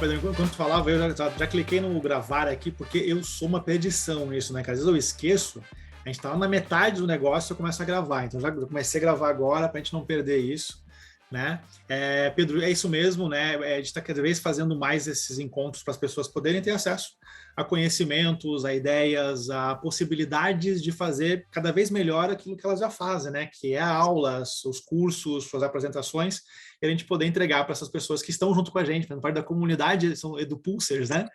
Pedro, enquanto tu falava, eu já cliquei no gravar aqui, porque eu sou uma perdição nisso, né? Que às vezes eu esqueço, a gente tá lá na metade do negócio e eu começo a gravar. Então já comecei a gravar agora para a gente não perder isso, né? Pedro, é isso mesmo, né? A gente está cada vez fazendo mais esses encontros para as pessoas poderem ter acesso a conhecimentos, a ideias, a possibilidades de fazer cada vez melhor aquilo que elas já fazem, né? Que é a aula, os cursos, suas apresentações, e a gente poder entregar para essas pessoas que estão junto com a gente, fazendo parte da comunidade, são EduPulsers, né?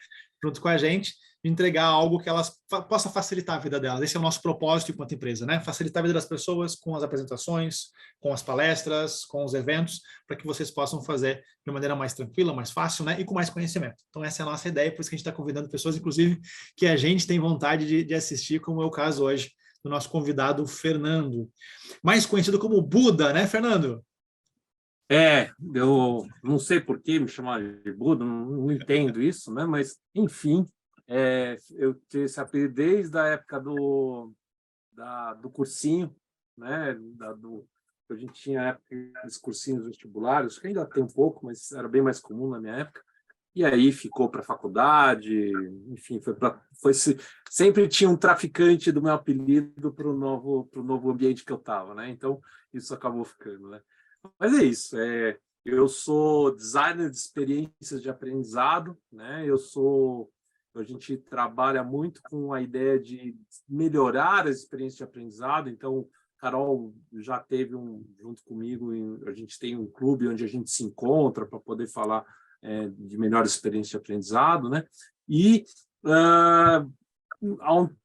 Junto com a gente, entregar algo que elas possa facilitar a vida delas. Esse é o nosso propósito enquanto empresa, né? Facilitar a vida das pessoas com as apresentações, com as palestras, com os eventos, para que vocês possam fazer de uma maneira mais tranquila, mais fácil, né? E com mais conhecimento. Então, essa é a nossa ideia, por isso que a gente está convidando pessoas, inclusive, que a gente tem vontade de assistir, como é o caso hoje do nosso convidado, Fernando. Mais conhecido como Buda, né, Fernando? Eu não sei por que me chamar de Buda, não entendo isso, né? Mas, enfim, eu tenho esse apelido desde a época do cursinho, né? A gente tinha a época dos cursinhos vestibulares, que ainda tem um pouco, mas era bem mais comum na minha época. E aí ficou para a faculdade, enfim, sempre tinha um traficante do meu apelido para o novo ambiente que eu estava, né? Então, isso acabou ficando, né? Mas é isso, eu sou designer de experiências de aprendizado, né? A gente trabalha muito com a ideia de melhorar as experiências de aprendizado, então, Carol já teve junto comigo, a gente tem um clube onde a gente se encontra para poder falar de melhor experiência de aprendizado, né? E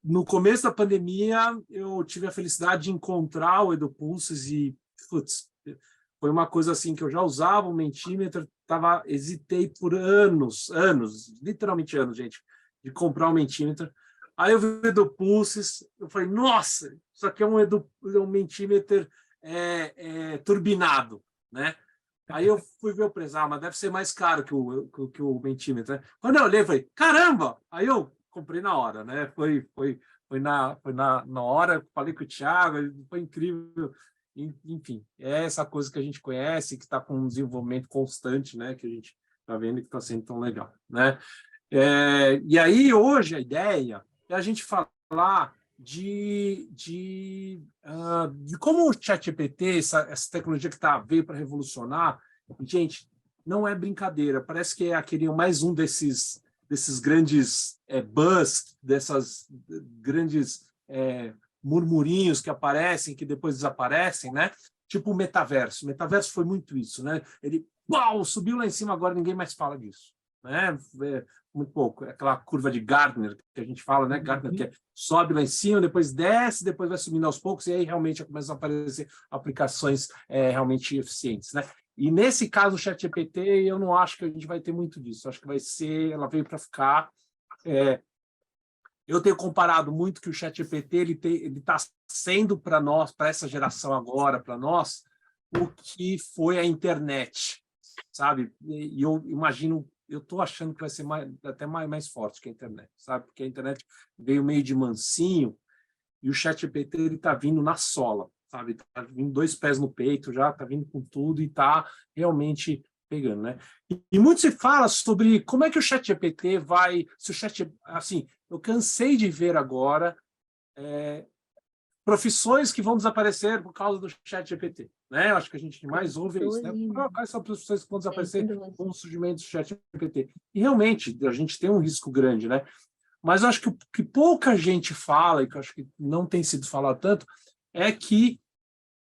no começo da pandemia, eu tive a felicidade de encontrar o EduPulses e, putz, foi uma coisa assim que eu já usava o Mentimeter, hesitei por anos, literalmente anos, gente, de comprar o Mentimeter. Aí eu vi o EduPulses, eu falei, nossa, isso aqui é um Mentimeter turbinado, né? Aí eu fui ver o preço, mas deve ser mais caro que o Mentimeter, né? Quando eu olhei, eu falei, caramba! Aí eu comprei na hora, né? Foi na hora, falei com o Thiago, foi incrível. Enfim, é essa coisa que a gente conhece, que está com um desenvolvimento constante, né? Que a gente está vendo que está sendo tão legal, né? E aí, hoje, a ideia é a gente falar de como o ChatGPT, essa tecnologia que veio para revolucionar, gente, não é brincadeira, parece que é mais um desses grandes buzz, dessas grandes murmurinhos que aparecem, que depois desaparecem, né? Tipo o metaverso. O metaverso foi muito isso, né? Ele subiu lá em cima, agora ninguém mais fala disso, né? Muito pouco. Aquela curva de Gartner que a gente fala, né? Gartner que sobe lá em cima, depois desce, depois vai subindo aos poucos e aí realmente começam a aparecer aplicações realmente eficientes, né? E nesse caso, o ChatGPT, eu não acho que a gente vai ter muito disso. Eu acho que ela veio para ficar. Eu tenho comparado muito que o ChatGPT ele está sendo para nós, para essa geração agora, para nós, o que foi a internet, sabe? E eu imagino, eu estou achando que vai ser até mais forte que a internet, sabe? Porque a internet veio meio de mansinho e o ChatGPT ele está vindo na sola, sabe? Está vindo 2 pés no peito, já está vindo com tudo e está realmente pegando, né? E muito se fala sobre como é que o ChatGPT vai... assim, eu cansei de ver agora profissões que vão desaparecer por causa do ChatGPT, né? Eu acho que a gente mais ouve isso, né? Quais são as profissões que vão desaparecer com o surgimento do ChatGPT? E realmente, a gente tem um risco grande, né? Mas eu acho que o que pouca gente fala, e que eu acho que não tem sido falado tanto, é que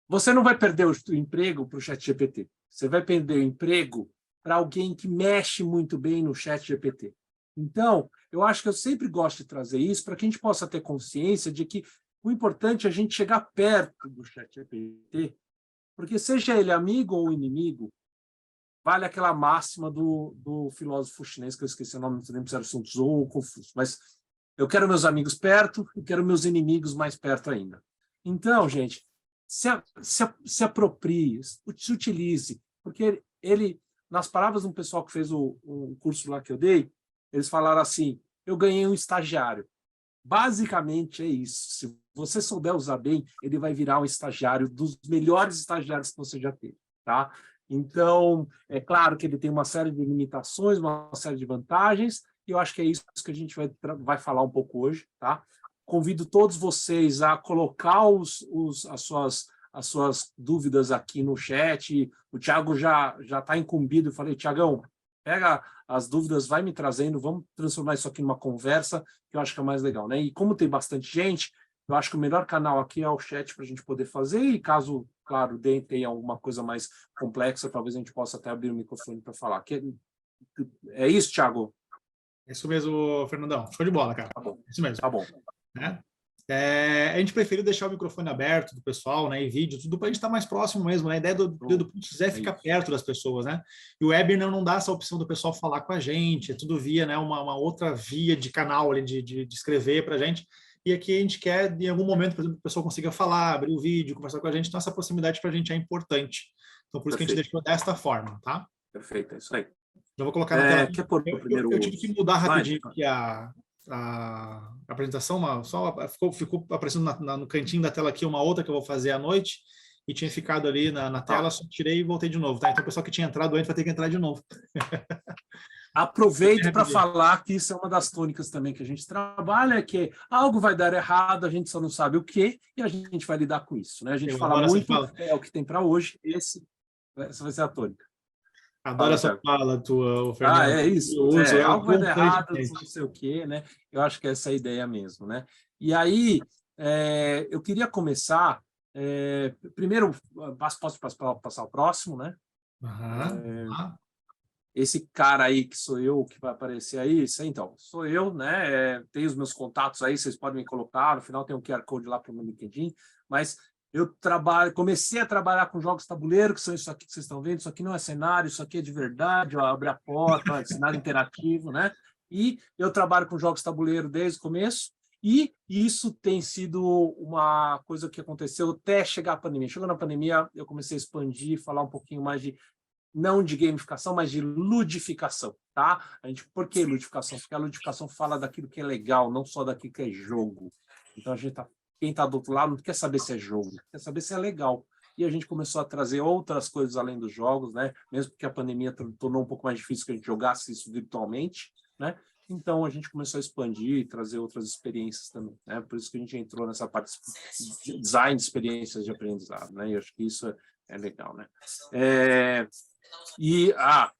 você não vai perder o emprego para o ChatGPT. Você vai perder o emprego para alguém que mexe muito bem no ChatGPT. Então, eu acho que eu sempre gosto de trazer isso para que a gente possa ter consciência de que o importante é a gente chegar perto do ChatGPT, porque seja ele amigo ou inimigo, vale aquela máxima do filósofo chinês, que eu esqueci o nome, não lembro se era Sun Tzu ou Confúcio, mas eu quero meus amigos perto e quero meus inimigos mais perto ainda. Então, gente, se aproprie, se utilize, porque nas palavras de um pessoal que fez o curso lá que eu dei, eles falaram assim, eu ganhei um estagiário. Basicamente é isso. Se você souber usar bem, ele vai virar um estagiário dos melhores estagiários que você já teve, tá? Então, é claro que ele tem uma série de limitações, uma série de vantagens, e eu acho que é isso que a gente vai falar um pouco hoje, tá? Convido todos vocês a colocar as suas dúvidas aqui no chat. O Thiago já está incumbido. Eu falei, Thiagão, pega as dúvidas, vai me trazendo, vamos transformar isso aqui numa conversa, que eu acho que é mais legal, né? E como tem bastante gente, eu acho que o melhor canal aqui é o chat para a gente poder fazer, e caso, claro, tenha alguma coisa mais complexa, talvez a gente possa até abrir o microfone para falar. É isso, Thiago? É isso mesmo, Fernandão. Show de bola, cara. Tá bom. Isso mesmo. Tá bom. Né? A gente preferiu deixar o microfone aberto do pessoal, né, e vídeo, tudo para a gente estar mais próximo mesmo, né? A ideia do Putz é ficar perto das pessoas, né? E o webinar não dá essa opção do pessoal falar com a gente, é tudo via, né, uma outra via de canal ali, de escrever para a gente. E aqui a gente quer, em algum momento, por exemplo, que o pessoal consiga falar, abrir o vídeo, conversar com a gente, então essa proximidade para a gente é importante. Então, por isso que a gente deixou desta forma, tá? Perfeito, é isso aí. Já vou colocar na tela. Quer pôr o primeiro... Eu tive que mudar rapidinho aqui a apresentação, ficou aparecendo no cantinho da tela aqui uma outra que eu vou fazer à noite, e tinha ficado ali na tela, só tirei e voltei de novo, tá? Então o pessoal que tinha entrado antes vai ter que entrar de novo. Aproveito para falar que isso é uma das tônicas também que a gente trabalha, que algo vai dar errado, a gente só não sabe o quê, e a gente vai lidar com isso, né? A gente fala muito, é o que tem para hoje, essa vai ser a tônica. Adoro essa fala tua, Fernando. É isso. Algo vai dar errado, não sei o quê, né? Eu acho que essa é a ideia mesmo, né? E aí, eu queria começar... primeiro, posso passar o próximo, né? Esse cara aí que sou eu, que vai aparecer aí, então, sou eu, né? Tenho os meus contatos aí, vocês podem me colocar, no final tem um QR Code lá para o meu LinkedIn, mas... Eu comecei a trabalhar com jogos tabuleiro, que são isso aqui que vocês estão vendo. Isso aqui não é cenário, isso aqui é de verdade, ó, abre a porta, cenário interativo, né? E eu trabalho com jogos tabuleiro desde o começo, e isso tem sido uma coisa que aconteceu até chegar a pandemia. Chegou na pandemia, eu comecei a expandir, falar um pouquinho mais não de gamificação, mas de ludificação, tá? Por que ludificação? Porque a ludificação fala daquilo que é legal, não só daquilo que é jogo. Então, quem está do outro lado não quer saber se é jogo, quer saber se é legal. E a gente começou a trazer outras coisas além dos jogos, né? Mesmo porque a pandemia tornou um pouco mais difícil que a gente jogasse isso virtualmente, né? Então a gente começou a expandir e trazer outras experiências também, né? Por isso que a gente entrou nessa parte de design de experiências de aprendizado, né? E eu acho que isso é legal, né?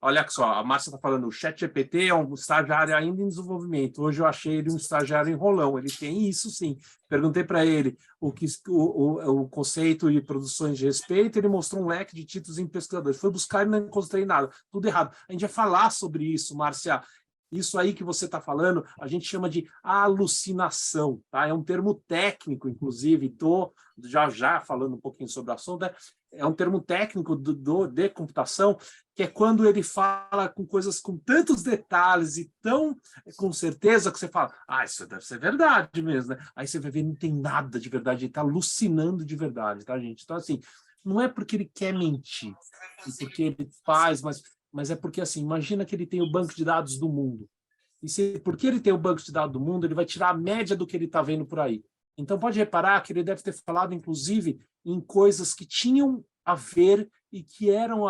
Olha só, a Márcia está falando, o ChatGPT é um estagiário ainda em desenvolvimento. Hoje eu achei ele um estagiário enrolão. Ele tem isso, sim. Perguntei para ele o conceito de produções de respeito, ele mostrou um leque de títulos em pesquisadores. Foi buscar e não encontrei nada. Tudo errado. A gente vai falar sobre isso, Márcia. Isso aí que você está falando, a gente chama de alucinação, tá? É um termo técnico, inclusive, estou já falando um pouquinho sobre o assunto, é um termo técnico de computação, que é quando ele fala com coisas com tantos detalhes e tão com certeza que você fala, isso deve ser verdade mesmo, né? Aí você vai ver, não tem nada de verdade, ele está alucinando de verdade, tá, gente? Então, assim, não é porque ele quer mentir, e porque ele faz, mas é porque, assim, imagina que ele tem o banco de dados do mundo. E porque ele tem o banco de dados do mundo, ele vai tirar a média do que ele está vendo por aí. Então, pode reparar que ele deve ter falado, inclusive, em coisas que tinham a ver e que eram...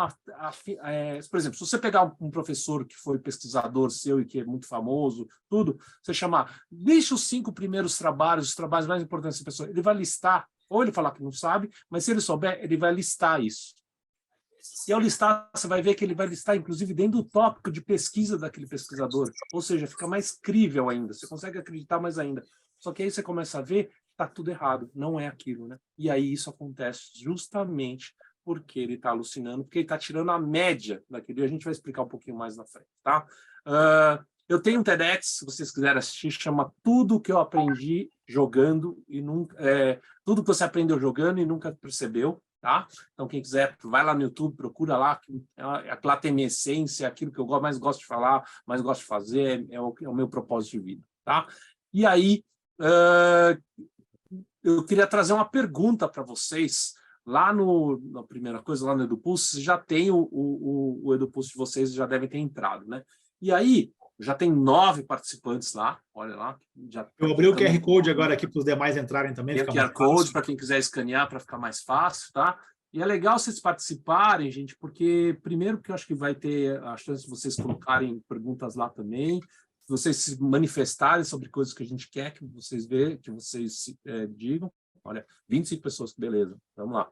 por exemplo, se você pegar um professor que foi pesquisador seu e que é muito famoso, tudo, você chamar, deixa os 5 primeiros trabalhos, os trabalhos mais importantes dessa pessoa, ele vai listar, ou ele falar que não sabe, mas se ele souber, ele vai listar isso. E ao listar, você vai ver que ele vai listar, inclusive, dentro do tópico de pesquisa daquele pesquisador. Ou seja, fica mais crível ainda, você consegue acreditar mais ainda. Só que aí você começa a ver que está tudo errado, não é aquilo, né? E aí isso acontece justamente porque ele está alucinando, porque ele está tirando a média daquilo, e a gente vai explicar um pouquinho mais na frente, tá? Eu tenho um TEDx, se vocês quiserem assistir, chama Tudo que eu aprendi jogando e nunca... tudo que você aprendeu jogando e nunca percebeu. Tá? Então, quem quiser, vai lá no YouTube, procura lá, aquela tem minha essência, aquilo que eu mais gosto de falar, mais gosto de fazer, é o meu propósito de vida. Tá? E aí, eu queria trazer uma pergunta para vocês. Lá na primeira coisa, lá no EduPulse, já tem o EduPulse de vocês, já devem ter entrado, né? E aí, já tem 9 participantes lá, olha lá. Eu abri o QR Code agora aqui para os demais entrarem também. Tem o QR Code para quem quiser escanear para ficar mais fácil, tá? E é legal vocês participarem, gente, porque, primeiro, que eu acho que vai ter a chance de vocês colocarem perguntas lá também, vocês se manifestarem sobre coisas que a gente quer que vocês vejam, que vocês digam. Olha, 25 pessoas, beleza, vamos lá.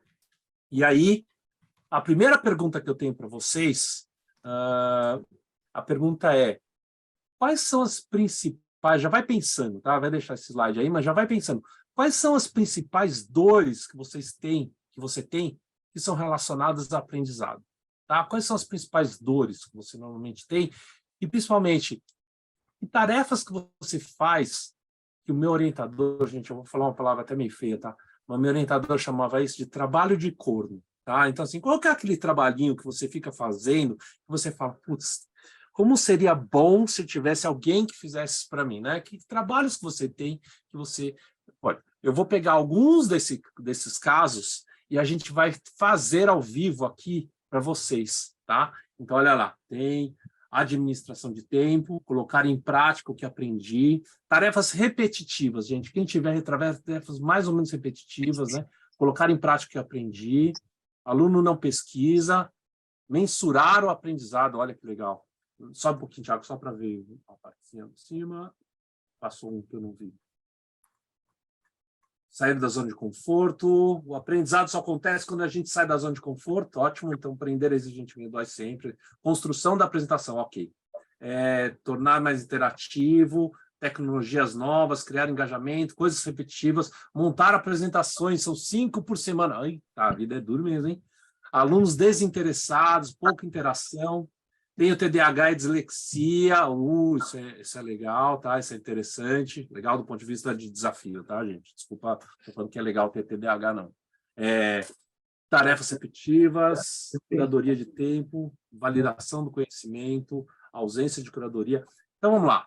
E aí, a primeira pergunta que eu tenho para vocês, a pergunta é, quais são as principais, já vai pensando, tá? Vai deixar esse slide aí, mas já vai pensando, quais são as principais dores que vocês têm, que você tem, que são relacionadas ao aprendizado, tá? Quais são as principais dores que você normalmente tem e, principalmente, que tarefas que você faz, que o meu orientador, gente, eu vou falar uma palavra até meio feia, tá? Mas meu orientador chamava isso de trabalho de corno, tá? Então, assim, qual que é aquele trabalhinho que você fica fazendo, que você fala, putz, como seria bom se tivesse alguém que fizesse isso para mim, né? Que trabalhos que você tem, que você... Olha, eu vou pegar alguns desses casos e a gente vai fazer ao vivo aqui para vocês, tá? Então, olha lá, tem administração de tempo, colocar em prática o que aprendi, tarefas repetitivas, gente, quem tiver tarefas mais ou menos repetitivas, né? Colocar em prática o que aprendi, aluno não pesquisa, mensurar o aprendizado, olha que legal. Sobe um pouquinho, Thiago, só para ver a partezinha de cima, passou um que eu não vi. Sair da zona de conforto, o aprendizado só acontece quando a gente sai da zona de conforto, ótimo, então aprender exigentemente dói sempre. Construção da apresentação, ok. Tornar mais interativo, tecnologias novas, criar engajamento, coisas repetitivas, montar apresentações, são 5 por semana. Ai, tá, a vida é dura mesmo, hein? Alunos desinteressados, pouca interação. Tem o TDAH e dislexia, isso é legal, tá? Isso é interessante, legal do ponto de vista de desafio, tá, gente? Desculpa, estou falando que é legal ter TDAH, não. Tarefas repetitivas, curadoria de tempo, validação do conhecimento, ausência de curadoria. Então, vamos lá.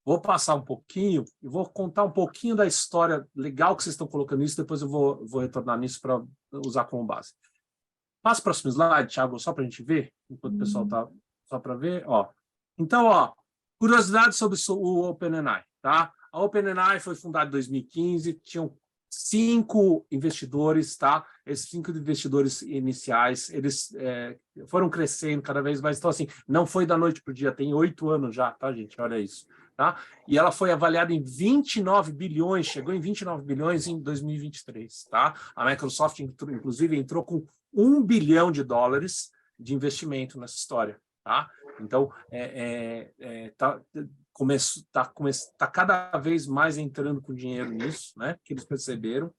Vou passar um pouquinho e vou contar um pouquinho da história legal que vocês estão colocando isso, depois eu vou retornar nisso para usar como base. Passa o próximo slide, Thiago, só para a gente ver, enquanto o pessoal está só para ver. Ó. Então, curiosidade sobre o OpenAI. Tá? A OpenAI foi fundada em 2015, tinham 5 investidores, tá? Esses 5 investidores iniciais, eles foram crescendo cada vez mais. Então, assim, não foi da noite para o dia, tem 8 anos já, tá, gente? Olha isso. Tá? E ela foi avaliada em 29 bilhões, chegou em 29 bilhões em 2023. Tá? A Microsoft, inclusive, entrou com $1 bilhão de investimento nessa história. Tá? Então, tá cada vez mais entrando com dinheiro nisso, né? Que eles perceberam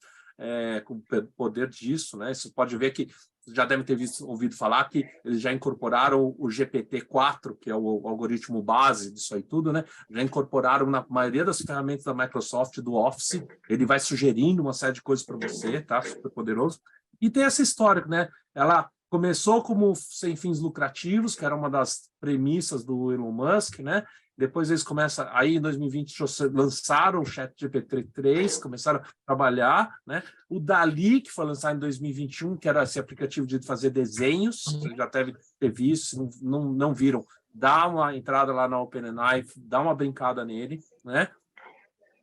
com o poder disso. Né? Você pode ver que já devem ter ouvido falar que eles já incorporaram o GPT-4, que é o algoritmo base disso aí tudo, né? Já incorporaram na maioria das ferramentas da Microsoft, do Office, ele vai sugerindo uma série de coisas para você, tá? Super poderoso. E tem essa história, né? Ela começou como sem fins lucrativos, que era uma das premissas do Elon Musk, né? Depois eles começam, aí em 2020 lançaram o ChatGPT-3, começaram a trabalhar, né? O Dali, que foi lançado em 2021, que era esse aplicativo de fazer desenhos, você já deve ter visto, se não viram, dá uma entrada lá na OpenAI, dá uma brincada nele, né?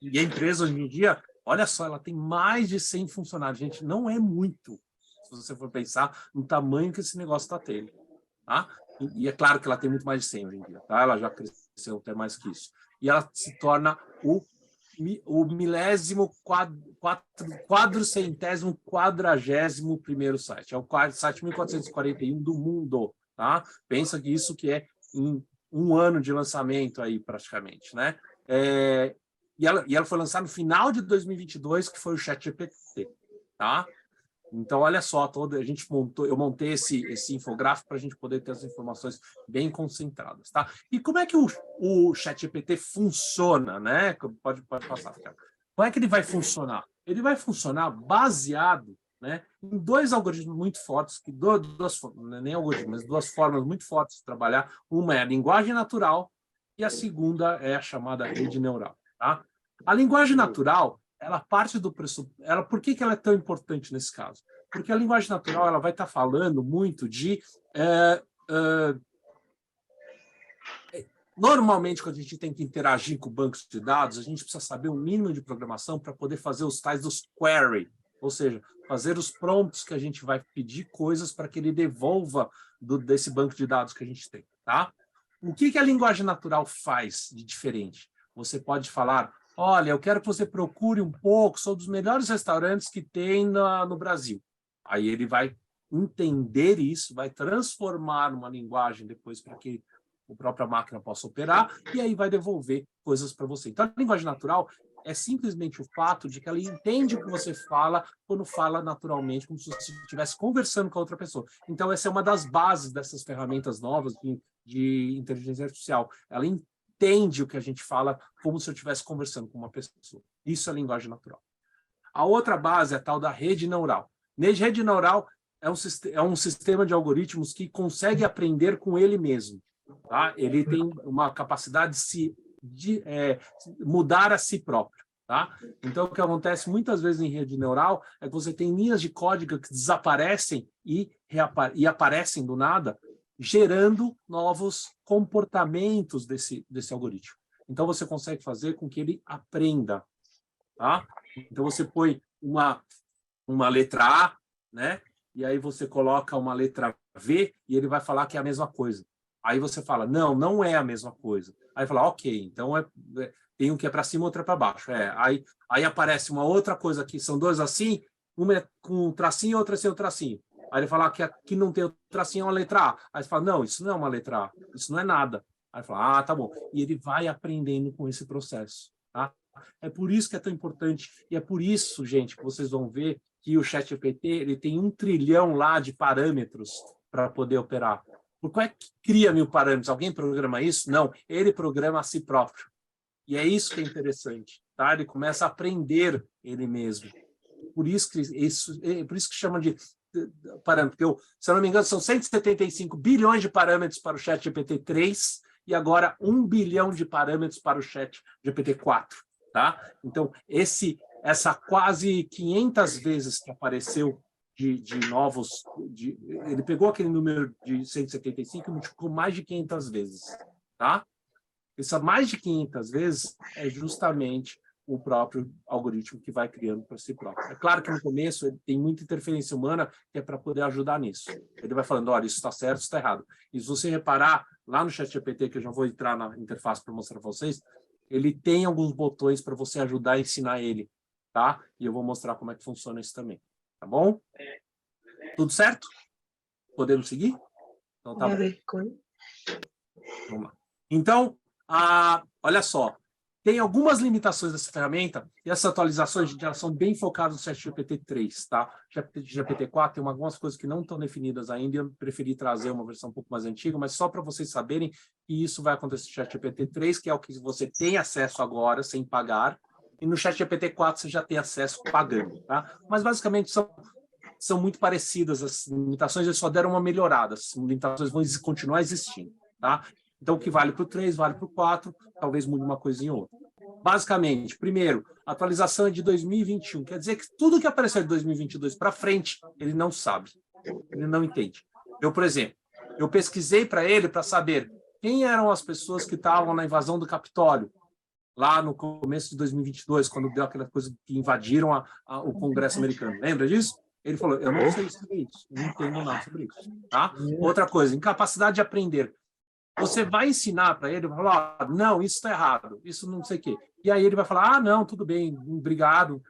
E a empresa hoje em dia, olha só, ela tem mais de 100 funcionários, gente, não é muito, se você for pensar no tamanho que esse negócio está tendo, tá? E é claro que ela tem muito mais de 100 hoje em dia, tá? Ela já cresceu até mais que isso. E ela se torna o milésimo, quadragésimo primeiro site. É o site 1441 do mundo, tá? Pensa que isso que é em 1 ano de lançamento aí, praticamente, né? E ela foi lançada no final de 2022, que foi o ChatGPT, tá? Então, olha só, eu montei esse infográfico para a gente poder ter as informações bem concentradas, tá? E como é que o ChatGPT funciona, né? Pode passar, cara. Como é que ele vai funcionar? Ele vai funcionar baseado, né, em 2 algoritmos muito fortes, nem algoritmos, mas 2 formas muito fortes de trabalhar. Uma é a linguagem natural e a segunda é a chamada rede neural, tá? A linguagem natural, ela parte do pressuposto. Por que ela é tão importante nesse caso? Porque a linguagem natural ela vai estar falando muito de... Normalmente, quando a gente tem que interagir com bancos de dados, a gente precisa saber o mínimo de programação para poder fazer os tais dos query. ou seja, fazer os prompts que a gente vai pedir coisas para que ele devolva desse banco de dados que a gente tem, tá? O que a linguagem natural faz de diferente? Você pode falar, olha, eu quero que você procure um pouco sobre os melhores restaurantes que tem no Brasil. Aí ele vai entender isso, vai transformar numa linguagem depois para que a própria máquina possa operar, e aí vai devolver coisas para você. Então, a linguagem natural é simplesmente o fato de que ela entende o que você fala quando fala naturalmente, como se você estivesse conversando com a outra pessoa. Então, essa é uma das bases dessas ferramentas novas de inteligência artificial. Ela entende o que a gente fala como se eu estivesse conversando com uma pessoa. Isso é linguagem natural. A outra base é a tal da rede neural. Rede neural é um sistema de algoritmos que consegue aprender com ele mesmo. Tá? Ele tem uma capacidade de mudar a si próprio. Tá? Então, o que acontece muitas vezes em rede neural é que você tem linhas de código que desaparecem e aparecem do nada, gerando novos comportamentos desse algoritmo. Então, você consegue fazer com que ele aprenda. Tá? Então, você põe uma letra A, né? E aí você coloca uma letra V e ele vai falar que é a mesma coisa. Aí você fala, não, não é a mesma coisa. Aí fala, ok, então tem um que é para cima, outro é para baixo. Aí aparece uma outra coisa aqui, são dois assim, uma é com um tracinho, outra sem o tracinho. Aí ele fala que aqui não tem o tracinho, é uma letra A. Aí você fala, não, isso não é uma letra A, isso não é nada. Aí fala, ah, tá bom. E ele vai aprendendo com esse processo. Tá? É por isso que é tão importante, e é por isso, gente, que vocês vão ver que o ChatGPT ele tem 1 trilhão lá de parâmetros para poder operar. Por qual é que cria 1000 parâmetros? Alguém programa isso? Não, ele programa a si próprio. E é isso que é interessante, tá? Ele começa a aprender ele mesmo. Por isso que chama de parâmetro. Se eu não me engano, são 175 bilhões de parâmetros para o ChatGPT-3 e agora 1 bilhão de parâmetros para o ChatGPT-4, tá? Então, essa quase 500 vezes que apareceu de novos... ele pegou aquele número de 175 e multiplicou mais de 500 vezes. Tá? Essa mais de 500 vezes é justamente o próprio algoritmo que vai criando para si próprio. É claro que no começo ele tem muita interferência humana que é para poder ajudar nisso. Ele vai falando, olha, isso está certo, isso está errado. E se você reparar, lá no ChatGPT, que eu já vou entrar na interface para mostrar para vocês, ele tem alguns botões para você ajudar a ensinar ele. Tá? E eu vou mostrar como é que funciona isso também. Tá bom? Tudo certo? Podemos seguir? Então tá bom. Vamos lá. Então, olha só. Tem algumas limitações dessa ferramenta, e essas atualizações já são bem focadas no ChatGPT-3, tá? GPT-4 tem algumas coisas que não estão definidas ainda, eu preferi trazer uma versão um pouco mais antiga, mas só para vocês saberem que isso vai acontecer no ChatGPT-3, que é o que você tem acesso agora, sem pagar, e no ChatGPT-4 você já tem acesso pagando, tá? Mas basicamente são muito parecidas as limitações, eles só deram uma melhorada, as limitações vão continuar existindo, tá? Então, o que vale para o 3, vale para o 4, talvez mude uma coisinha ou outra. Basicamente, primeiro, a atualização é de 2021, quer dizer que tudo que apareceu de 2022 para frente, ele não sabe, ele não entende. Por exemplo, eu pesquisei para ele para saber quem eram as pessoas que estavam na invasão do Capitólio, lá no começo de 2022, quando deu aquela coisa que invadiram o Congresso americano. Lembra disso? Ele falou, eu não sei sobre isso, não entendo nada sobre isso. Tá? Outra coisa, incapacidade de aprender. Você vai ensinar para ele, vai falar, não, isso está errado, isso não sei o quê. E aí ele vai falar, não, tudo bem, obrigado.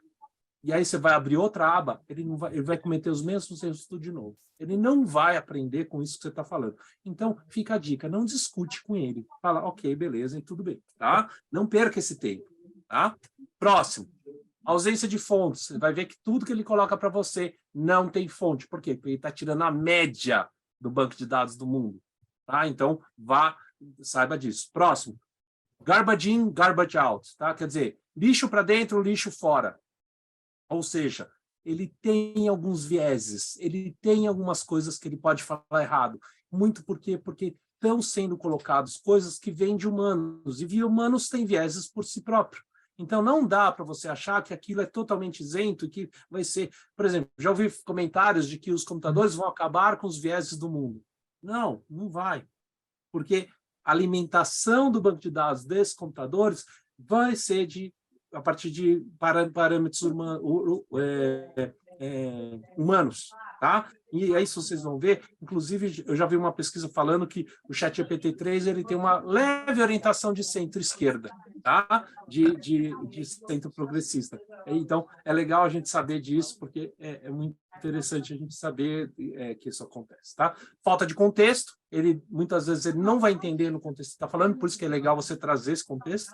E aí você vai abrir outra aba, ele vai cometer os mesmos erros tudo de novo. Ele não vai aprender com isso que você está falando. Então, fica a dica, não discute com ele. Fala, ok, beleza, e tudo bem. Tá? Não perca esse tempo. Tá? Próximo. Ausência de fontes. Você vai ver que tudo que ele coloca para você não tem fonte. Por quê? Porque ele está tirando a média do banco de dados do mundo. Tá? Então, saiba disso. Próximo. Garbage in, garbage out. Tá? Quer dizer, lixo para dentro, lixo fora. Ou seja, ele tem alguns vieses, ele tem algumas coisas que ele pode falar errado. Muito porque estão sendo colocadas coisas que vêm de humanos, e humanos têm vieses por si próprio. Então, não dá para você achar que aquilo é totalmente isento e que vai ser... Por exemplo, já ouvi comentários de que os computadores vão acabar com os vieses do mundo. Não, não vai. Porque a alimentação do banco de dados desses computadores vai ser a partir de parâmetros humanos, tá? E aí, se vocês vão ver, inclusive, eu já vi uma pesquisa falando que o ChatGPT-3 ele tem uma leve orientação de centro-esquerda, tá? De centro progressista. Então, é legal a gente saber disso, porque é muito interessante a gente saber que isso acontece, tá? Falta de contexto, muitas vezes ele não vai entender no contexto que está falando, por isso que é legal você trazer esse contexto.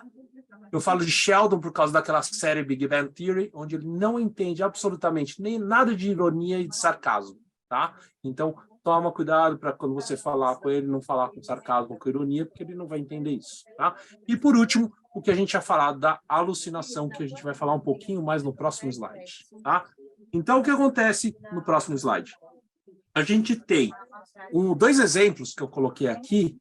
Eu falo de Sheldon por causa daquela série Big Bang Theory, onde ele não entende absolutamente nem nada de ironia e de sarcasmo, tá? Então, toma cuidado para quando você falar com ele, não falar com sarcasmo ou com ironia, porque ele não vai entender isso, tá? E, por último, o que a gente tinha falado da alucinação, que a gente vai falar um pouquinho mais no próximo slide, tá? Então, o que acontece no próximo slide? A gente tem dois exemplos que eu coloquei aqui,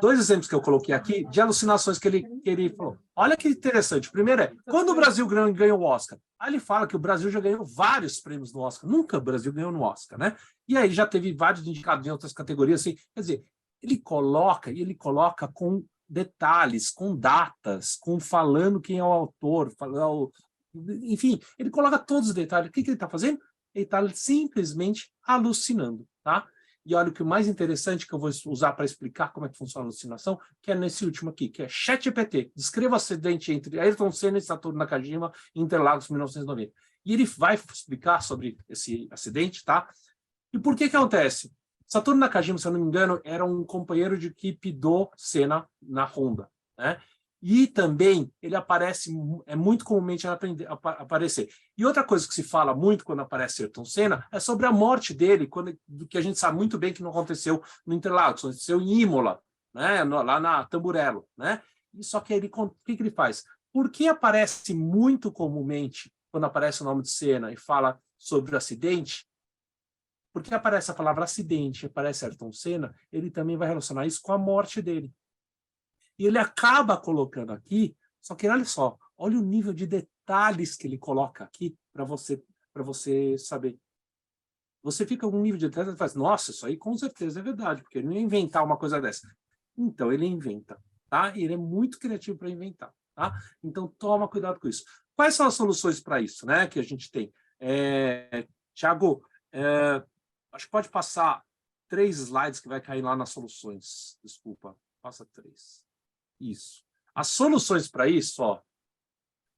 dois exemplos que eu coloquei aqui de alucinações que ele falou. Olha que interessante. Primeiro quando o Brasil ganhou o Oscar? Aí ele fala que o Brasil já ganhou vários prêmios no Oscar. Nunca o Brasil ganhou no Oscar, né? E aí já teve vários indicados em outras categorias. Assim. Quer dizer, ele coloca com detalhes, com datas, falando quem é o autor, enfim, ele coloca todos os detalhes. O que ele está fazendo? Ele está simplesmente alucinando, tá? E olha o que o mais interessante que eu vou usar para explicar como é que funciona a alucinação, que é nesse último aqui, que é ChatGPT. Descreva o acidente entre Ayrton Senna e Satoru Nakajima em Interlagos, 1990. E ele vai explicar sobre esse acidente, tá? E por que acontece? Satoru Nakajima, se eu não me engano, era um companheiro de equipe do Senna na Honda, né? E também ele aparece, muito comumente aparecer. E outra coisa que se fala muito quando aparece Ayrton Senna é sobre a morte dele, que a gente sabe muito bem que não aconteceu no Interlagos, aconteceu em Imola, né? Lá na Tamburello, né? E só que o que ele faz? Por que aparece muito comumente quando aparece o nome de Senna e fala sobre o acidente? Porque aparece a palavra acidente, aparece Ayrton Senna, ele também vai relacionar isso com a morte dele. E ele acaba colocando aqui, só que olha só, olha o nível de detalhes que ele coloca aqui para você saber. Você fica com um nível de detalhes e faz, nossa, isso aí com certeza é verdade, porque ele não ia inventar uma coisa dessa. Então, ele inventa, tá? E ele é muito criativo para inventar, tá? Então, toma cuidado com isso. Quais são as soluções para isso, né, que a gente tem? Tiago, acho que pode passar 3 slides que vai cair lá nas soluções. Desculpa, passa 3. Isso. As soluções para isso, ó,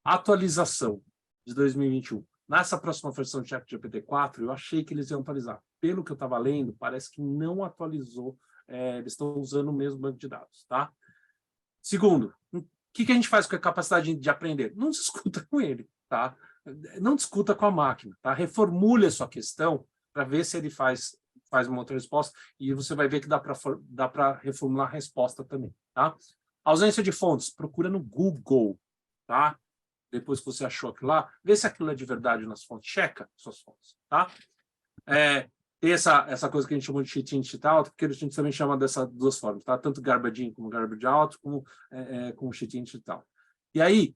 atualização de 2021. Nessa próxima versão de ChatGPT-4, eu achei que eles iam atualizar. Pelo que eu estava lendo, parece que não atualizou. Eles estão usando o mesmo banco de dados, tá? Segundo, o que a gente faz com a capacidade de aprender? Não discuta com ele, tá? Não discuta com a máquina, tá? Reformule a sua questão para ver se ele faz uma outra resposta e você vai ver que dá para reformular a resposta também, tá? Ausência de fontes, procura no Google, tá? Depois que você achou aquilo lá, vê se aquilo é de verdade nas fontes, checa suas fontes, tá? Tem essa coisa que a gente chama de cheat in, cheat out, porque a gente também chama dessas duas formas, tá? Tanto garbage in como garbage out, como cheat in, cheat out. E aí,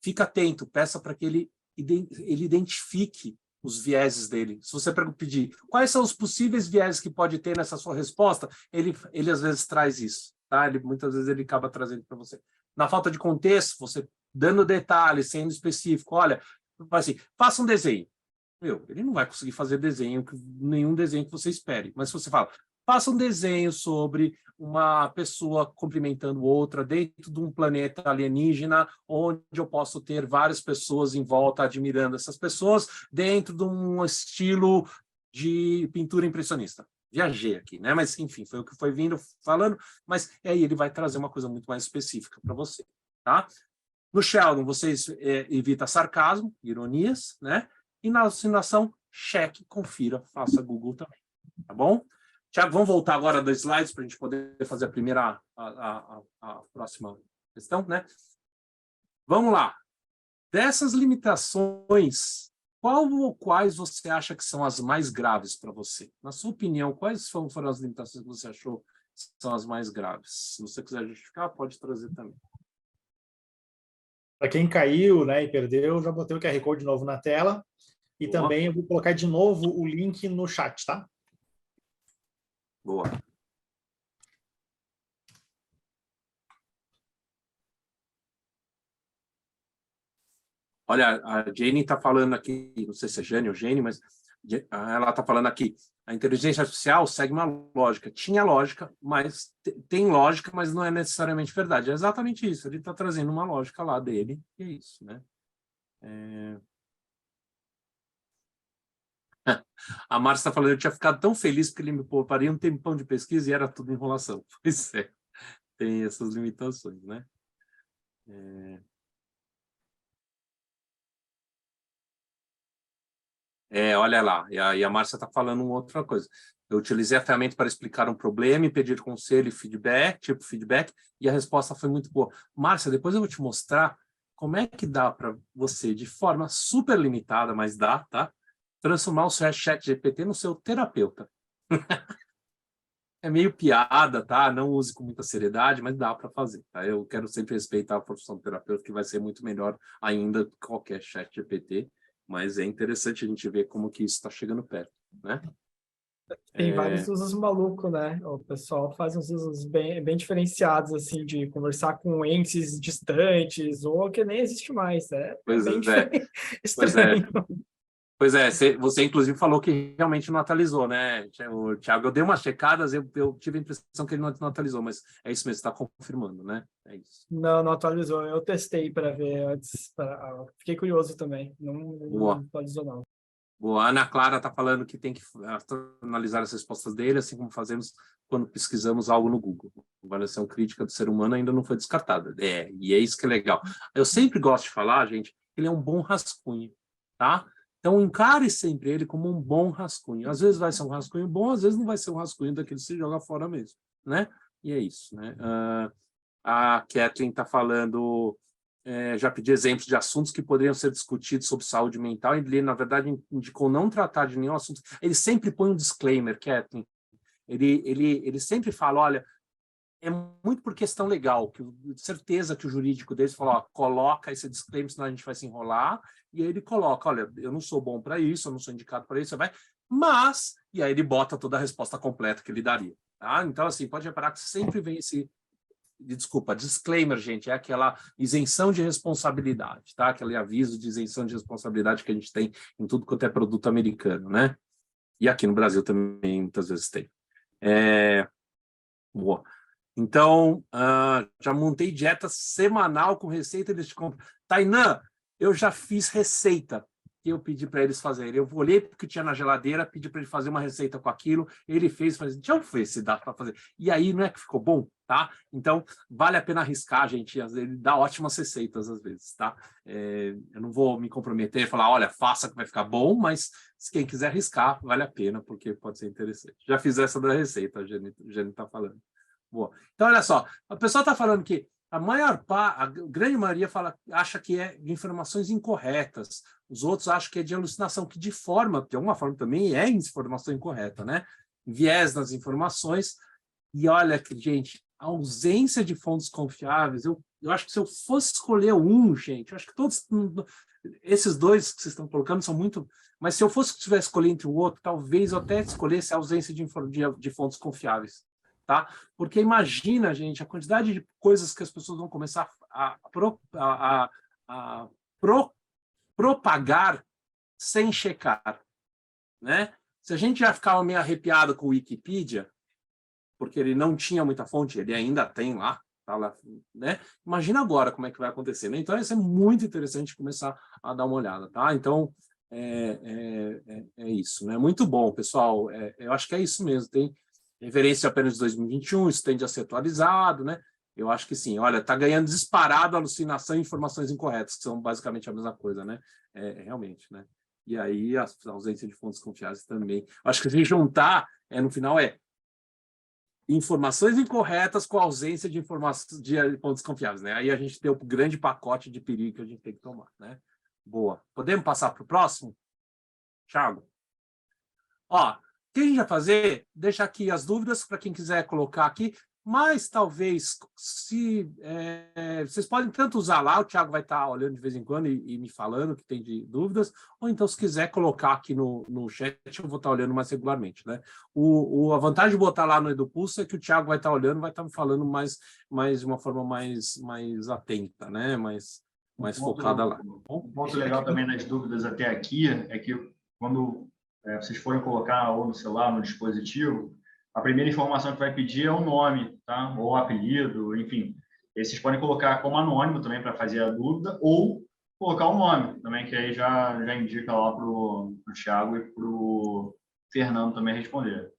fica atento, peça para que ele identifique os vieses dele. Se você pedir quais são os possíveis vieses que pode ter nessa sua resposta, ele às vezes traz isso, tá? Muitas vezes ele acaba trazendo para você. Na falta de contexto, você dando detalhes, sendo específico, olha, assim, faça um desenho. Ele não vai conseguir fazer nenhum desenho que você espere. Mas se você fala, faça um desenho sobre uma pessoa cumprimentando outra dentro de um planeta alienígena, onde eu posso ter várias pessoas em volta admirando essas pessoas, dentro de um estilo de pintura impressionista. Viajei aqui, né? Mas, enfim, foi o que foi vindo falando, mas aí ele vai trazer uma coisa muito mais específica para você, tá? No Sheldon, vocês evita sarcasmo, ironias, né? E na alucinação, cheque, confira, faça Google também, tá bom? Tiago, vamos voltar agora dos slides para a gente poder fazer a próxima questão, né? Vamos lá. Dessas limitações, qual ou quais você acha que são as mais graves para você? Na sua opinião, quais foram as limitações que você achou que são as mais graves? Se você quiser justificar, pode trazer também. Para quem caiu, né, e perdeu, já botei o QR Code de novo na tela. E Boa. também eu vou colocar de novo o link no chat, tá? Boa. Olha, a Jane está falando aqui, não sei se é Jane ou Jane, mas ela está falando aqui, a inteligência artificial segue uma lógica. Tinha lógica, mas tem lógica, mas não é necessariamente verdade. É exatamente isso, ele está trazendo uma lógica lá dele, e é isso, né? A Márcia está falando, eu tinha ficado tão feliz porque ele me pouparia um tempão de pesquisa e era tudo enrolação. Pois é, tem essas limitações, né? Olha lá, e a Márcia está falando uma outra coisa. Eu utilizei a ferramenta para explicar um problema e pedir conselho e feedback, e a resposta foi muito boa. Márcia, depois eu vou te mostrar como é que dá para você, de forma super limitada, mas dá, tá? Transformar o seu chat GPT no seu terapeuta. É meio piada, tá? Não use com muita seriedade, mas dá para fazer, tá? Eu quero sempre respeitar a profissão do terapeuta, que vai ser muito melhor ainda que qualquer chat GPT, mas é interessante a gente ver como que isso está chegando perto, né? Tem vários usos malucos, né? O pessoal faz uns usos bem diferenciados, assim, de conversar com entes distantes, ou que nem existe mais. Pois Bem pois é. estranho. Pois é, você inclusive falou que realmente não atualizou, né, o Thiago? Eu dei umas checadas, eu tive a impressão que ele não atualizou, mas é isso mesmo, você está confirmando, né? É isso. Não atualizou. Eu testei para ver antes. Fiquei curioso também. Não atualizou, não. Boa. A Ana Clara está falando que tem que analisar as respostas dele, assim como fazemos quando pesquisamos algo no Google. A avaliação crítica do ser humano ainda não foi descartada. E é isso que é legal. Eu sempre gosto de falar, gente, que ele é um bom rascunho, tá? Então, encare sempre ele como um bom rascunho. Às vezes vai ser um rascunho bom, às vezes não vai ser um rascunho daquele que se joga fora mesmo, né? E é isso, né? A Kathleen está falando, já pedi exemplos de assuntos que poderiam ser discutidos sobre saúde mental, e ele, na verdade, indicou não tratar de nenhum assunto. Ele sempre põe um disclaimer, Kathleen. Ele sempre fala, olha, é muito por questão legal, que certeza que o jurídico deles falou, ó, coloca esse disclaimer, senão a gente vai se enrolar, e aí ele coloca, olha, eu não sou bom para isso, eu não sou indicado para isso, mas, e aí ele bota toda a resposta completa que ele daria. Tá? Então, assim, pode reparar que sempre vem esse, desculpa, disclaimer, gente, é aquela isenção de responsabilidade, tá? Aquele aviso de isenção de responsabilidade que a gente tem em tudo quanto é produto americano, né? E aqui no Brasil também muitas vezes tem. Boa. Então, já montei dieta semanal com receita de compra. Tainã, eu já fiz receita que eu pedi para eles fazerem. Eu olhei o que tinha na geladeira, pedi para ele fazer uma receita com aquilo, ele fez, deixa eu ver se dá para fazer. E aí, não é que ficou bom, tá? Então, vale a pena arriscar, gente. Ele dá ótimas receitas às vezes, tá? Eu não vou me comprometer e falar, olha, faça que vai ficar bom, mas se quem quiser arriscar, vale a pena, porque pode ser interessante. Já fiz essa da receita, a Jane está falando. Boa. Então, olha só, a pessoa está falando que a grande maioria acha que é de informações incorretas, os outros acham que é de alucinação, que de alguma forma também é informação incorreta, né? Viés nas informações. E olha, gente, a ausência de fontes confiáveis, eu acho que se eu fosse escolher um, gente, eu acho que todos esses dois que vocês estão colocando são muito... Mas se eu fosse tivesse escolher entre o outro, talvez eu até escolhesse a ausência de fontes confiáveis. Tá? Porque imagina, gente, a quantidade de coisas que as pessoas vão começar a propagar sem checar, né? Se a gente já ficava meio arrepiado com o Wikipedia, porque ele não tinha muita fonte, ele ainda tem lá, tá lá, né? Imagina agora como é que vai acontecer, né? Então, isso é muito interessante começar a dar uma olhada, tá? Então, é isso, né? Muito bom, pessoal. Eu acho que é isso mesmo, tem referência apenas de 2021, isso tende a ser atualizado, né? Eu acho que sim. Olha, está ganhando disparado alucinação e informações incorretas, que são basicamente a mesma coisa, né? Realmente, né? E aí a ausência de fontes confiáveis também. Acho que se juntar, no final informações incorretas com ausência de informações de fontes confiáveis, né? Aí a gente tem o grande pacote de perigo que a gente tem que tomar, né? Boa. Podemos passar para o próximo? Thiago? Ó, o que a gente vai fazer? Deixa aqui as dúvidas para quem quiser colocar aqui, mas talvez, vocês podem tanto usar lá, o Thiago vai estar olhando de vez em quando e me falando que tem de dúvidas, ou então se quiser colocar aqui no chat, eu vou estar olhando mais regularmente, né? A vantagem de botar lá no EduPulso é que o Thiago vai estar olhando, vai estar me falando mais de uma forma mais atenta, né? mais focada lá. Um ponto legal também nas dúvidas até aqui é que quando vocês forem colocar ou no celular, no dispositivo, a primeira informação que vai pedir é o nome, tá? Ou apelido, enfim. E vocês podem colocar como anônimo também para fazer a dúvida, ou colocar o nome também, que aí já indica lá para o Thiago e para o Fernando também responder.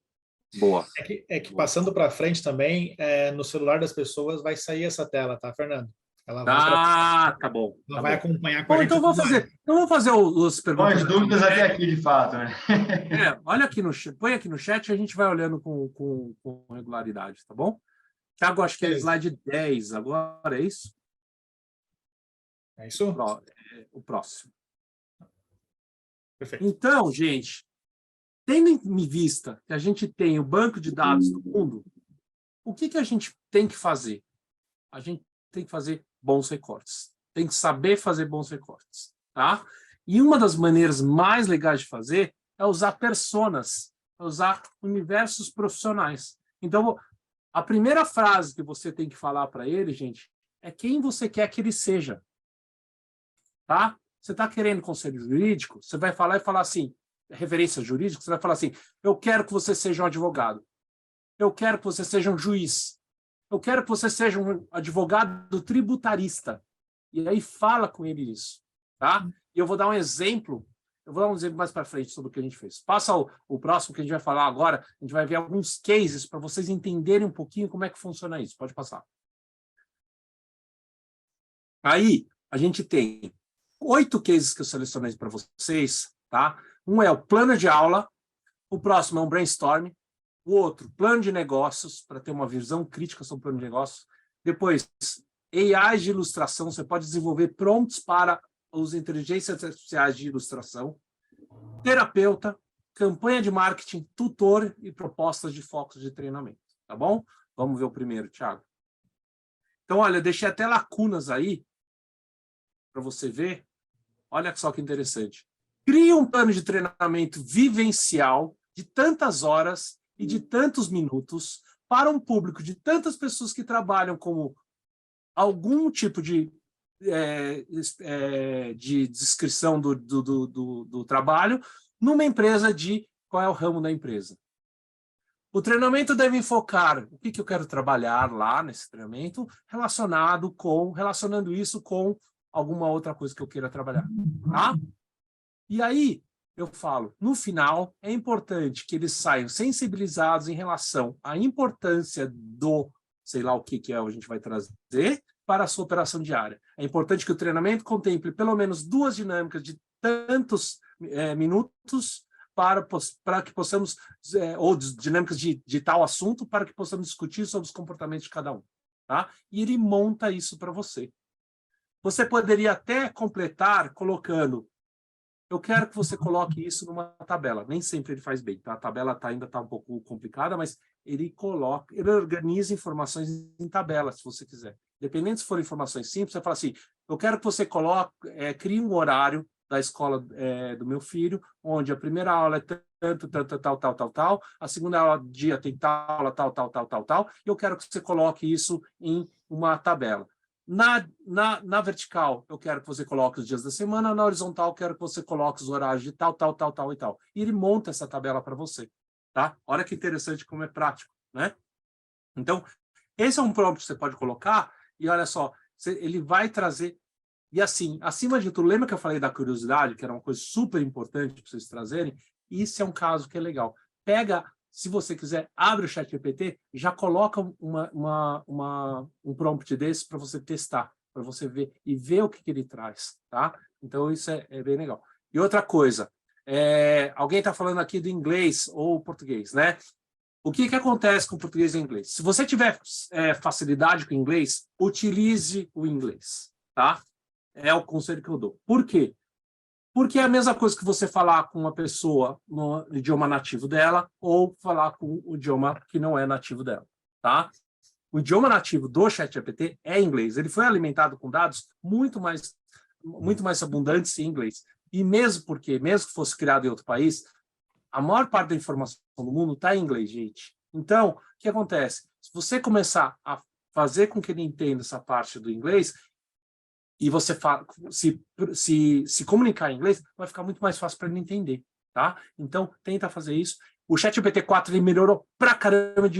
Boa. É que passando para frente também, no celular das pessoas vai sair essa tela, tá, Fernando? Ela Tá bom. Ela vai acompanhar com Bom, a gente. então vamos fazer os perguntas. As dúvidas até aqui, de fato, né? Olha aqui põe aqui no chat e a gente vai olhando com regularidade, tá bom? Thiago, acho que é slide 10 agora, é isso? É isso? O próximo. Perfeito. Então, gente, tendo em vista que a gente tem o banco de dados do mundo, o que a gente tem que fazer? A gente tem que fazer bons recortes. Tem que saber fazer bons recortes, tá? E uma das maneiras mais legais de fazer é usar personas, é usar universos profissionais. Então, a primeira frase que você tem que falar para ele, gente, é quem você quer que ele seja, tá? Você está querendo conselho jurídico, você vai falar assim, referência jurídica, você vai falar assim, eu quero que você seja um advogado, eu quero que você seja um juiz, eu quero que você seja um advogado tributarista. E aí fala com ele isso, tá? E eu vou dar um exemplo mais para frente sobre o que a gente fez. Passa o próximo que a gente vai falar agora, a gente vai ver alguns cases para vocês entenderem um pouquinho como é que funciona isso. Pode passar. Aí, a gente tem 8 cases que eu selecionei para vocês, tá? Um é o plano de aula, o próximo é um brainstorm, o outro, plano de negócios, para ter uma visão crítica sobre o plano de negócios. Depois, AI de ilustração, você pode desenvolver prompts para os inteligências artificiais de ilustração. Terapeuta, campanha de marketing, tutor e propostas de focos de treinamento, tá bom? Vamos ver o primeiro, Thiago. Então, olha, eu deixei até lacunas aí, para você ver. Olha só que interessante. Crie um plano de treinamento vivencial de tantas horas e de tantos minutos para um público de tantas pessoas que trabalham como algum tipo de descrição do trabalho numa empresa qual é o ramo da empresa. O treinamento deve enfocar o que eu quero trabalhar lá nesse treinamento, relacionando isso com alguma outra coisa que eu queira trabalhar, tá? E aí, eu falo, no final, é importante que eles saiam sensibilizados em relação à importância sei lá o que a gente vai trazer, para a sua operação diária. É importante que o treinamento contemple pelo menos 2 dinâmicas de tantos minutos para que possamos, ou dinâmicas de tal assunto, para que possamos discutir sobre os comportamentos de cada um. Tá? E ele monta isso para você. Você poderia até completar colocando, eu quero que você coloque isso numa tabela. Nem sempre ele faz bem, tá? A tabela ainda está um pouco complicada, mas ele organiza informações em tabelas, se você quiser. Dependendo se forem informações simples, você fala assim, eu quero que você crie um horário da escola do meu filho, onde a primeira aula é tanto, tal, a segunda aula do dia tem tal, e eu quero que você coloque isso em uma tabela. Na vertical, eu quero que você coloque os dias da semana, na horizontal, eu quero que você coloque os horários de tal e tal. E ele monta essa tabela para você, tá? Olha que interessante como é prático, né? Então, esse é um prompt que você pode colocar e olha só, ele vai trazer... E assim, acima de tudo, lembra que eu falei da curiosidade, que era uma coisa super importante para vocês trazerem? Isso é um caso que é legal. Pega... Se você quiser, abre o ChatGPT, já coloca um prompt desse para você testar, para você ver e ver o que ele traz, tá? Então, isso é bem legal. E outra coisa, alguém está falando aqui do inglês ou português, né? O que acontece com o português e inglês? Se você tiver facilidade com o inglês, utilize o inglês, tá? É o conselho que eu dou. Por quê? Porque é a mesma coisa que você falar com uma pessoa no idioma nativo dela ou falar com o idioma que não é nativo dela, tá? O idioma nativo do ChatGPT é inglês. Ele foi alimentado com dados muito mais abundantes em inglês. E mesmo que fosse criado em outro país, a maior parte da informação do mundo está em inglês, gente. Então, o que acontece? Se você começar a fazer com que ele entenda essa parte do inglês, e você se comunicar em inglês, vai ficar muito mais fácil para ele entender, tá? Então, tenta fazer isso. O ChatGPT-4 ele melhorou pra caramba,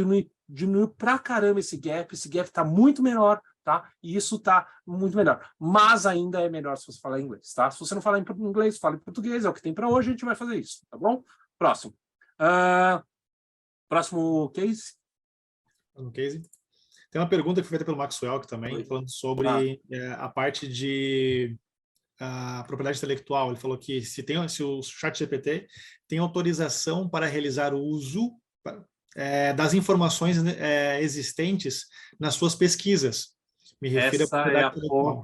diminuiu pra caramba esse gap está muito menor, tá? E isso tá muito melhor. Mas ainda é melhor se você falar inglês, tá? Se você não falar em inglês, fala em português, é o que tem para hoje, a gente vai fazer isso, tá bom? Próximo. Próximo case. No case. Tem uma pergunta que foi feita pelo Maxwell aqui também, falando sobre a parte de propriedade intelectual. Ele falou que se o ChatGPT tem autorização para realizar o uso das informações existentes nas suas pesquisas. Me refiro à propriedade intelectual.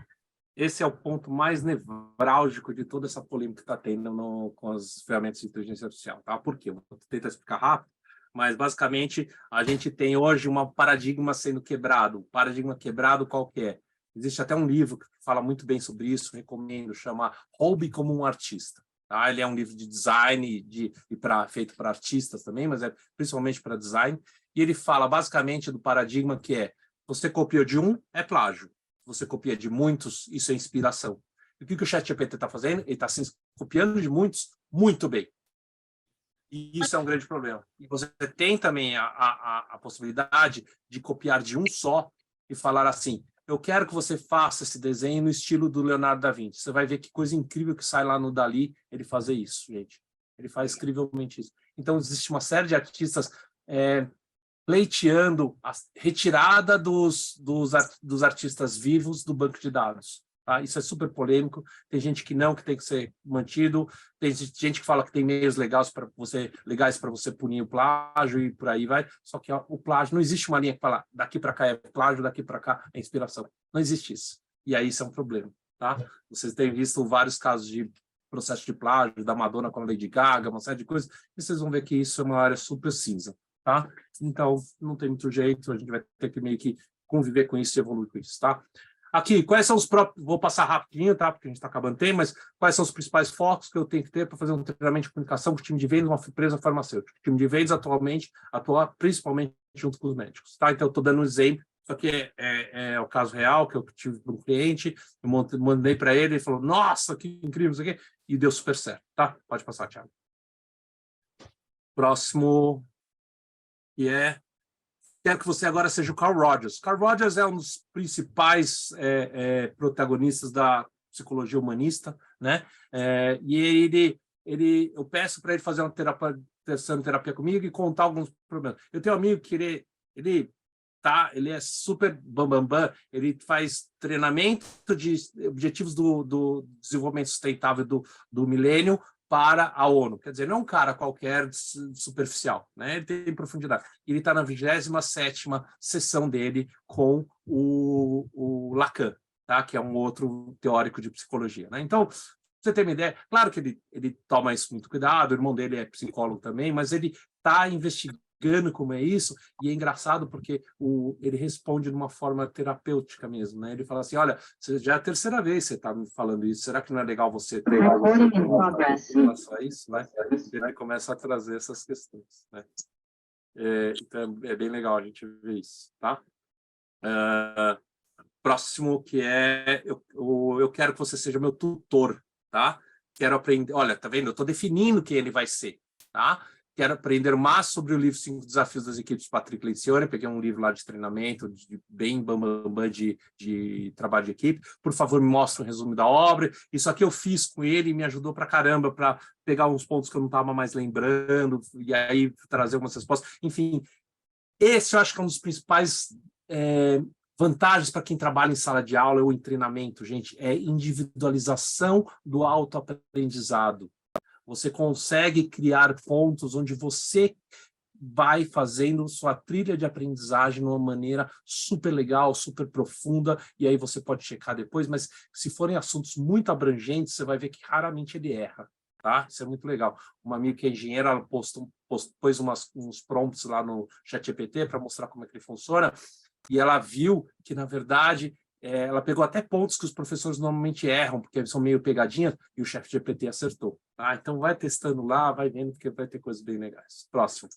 Esse é o ponto mais nevrálgico de toda essa polêmica que está tendo com as ferramentas de inteligência artificial. Tá? Por quê? Vou tentar explicar rápido, mas basicamente a gente tem hoje um paradigma sendo quebrado. O paradigma quebrado qual que é? Existe até um livro que fala muito bem sobre isso, recomendo, chama Hobby como um Artista. Tá? Ele é um livro de design feito para artistas também, mas é principalmente para design. E ele fala basicamente do paradigma que é: você copiou de um, é plágio. Você copia de muitos, isso é inspiração. E o que o ChatGPT está fazendo? Ele está copiando de muitos muito bem. E isso é um grande problema. E você tem também a possibilidade de copiar de um só e falar assim: eu quero que você faça esse desenho no estilo do Leonardo da Vinci. Você vai ver que coisa incrível que sai lá no Dalí ele fazer isso, gente. Ele faz incrivelmente isso. Então, existe uma série de artistas pleiteando a retirada dos artistas vivos do banco de dados. Tá? Isso é super polêmico. Tem gente que não, que tem que ser mantido. Tem gente que fala que tem meios legais para você punir o plágio e por aí vai. Só que o plágio, não existe uma linha que fala daqui para cá é plágio, daqui para cá é inspiração. Não existe isso. E aí isso é um problema. Tá? Vocês têm visto vários casos de processo de plágio da Madonna com a Lady Gaga, uma série de coisas, e vocês vão ver que isso é uma área super cinza. Tá? Então, não tem muito jeito, a gente vai ter que meio que conviver com isso e evoluir com isso, tá? Aqui, quais são os próprios... Vou passar rapidinho, tá? Porque a gente está acabando o tempo, mas quais são os principais focos que eu tenho que ter para fazer um treinamento de comunicação com o time de vendas de uma empresa farmacêutica? O time de vendas atualmente atua principalmente junto com os médicos, tá? Então, eu estou dando um exemplo. Isso aqui é o caso real que eu tive para um cliente, eu mandei para ele falou: nossa, que incrível isso aqui, e deu super certo, tá? Pode passar, Thiago. Próximo... que quero que você agora seja o Carl Rogers. Carl Rogers é um dos principais protagonistas da psicologia humanista, né? E eu peço para ele fazer uma terapia comigo e contar alguns problemas. Eu tenho um amigo que ele é super bambambam, ele faz treinamento de objetivos do desenvolvimento sustentável do milênio para a ONU. Quer dizer, não é um cara qualquer superficial, né? Ele tem profundidade. Ele está na 27ª sessão dele com o Lacan, tá? Que é um outro teórico de psicologia, né? Então, pra você ter uma ideia, claro que ele toma isso muito cuidado, o irmão dele é psicólogo também, mas ele está investigando como é isso, e é engraçado porque ele responde de uma forma terapêutica mesmo, né? Ele fala assim: olha, já é a terceira vez que você está me falando isso, será que não é legal você treinar em relação a isso, né? Ele começa a trazer essas questões, né? Então é bem legal a gente ver isso, tá? Próximo que eu quero que você seja meu tutor, tá? Quero aprender, olha, tá vendo? Eu estou definindo quem ele vai ser, tá? Quero aprender mais sobre o livro 5 Desafios das Equipes, Patrick Lencioni. Peguei um livro lá de treinamento, bem bambambam de trabalho de equipe. Por favor, me mostre um resumo da obra. Isso aqui eu fiz com ele e me ajudou pra caramba para pegar uns pontos que eu não estava mais lembrando e aí trazer algumas respostas. Enfim, esse eu acho que é um dos principais vantagens para quem trabalha em sala de aula ou em treinamento, gente, é individualização do autoaprendizado. Você consegue criar pontos onde você vai fazendo sua trilha de aprendizagem de uma maneira super legal, super profunda, e aí você pode checar depois, mas se forem assuntos muito abrangentes, você vai ver que raramente ele erra, tá? Isso é muito legal. Uma amiga que é engenheira, ela pôs uns prompts lá no ChatGPT para mostrar como é que ele funciona, e ela viu que, na verdade, ela pegou até pontos que os professores normalmente erram, porque são meio pegadinhas, e o ChatGPT acertou. Tá? Então, vai testando lá, vai vendo, porque vai ter coisas bem legais. Próximo.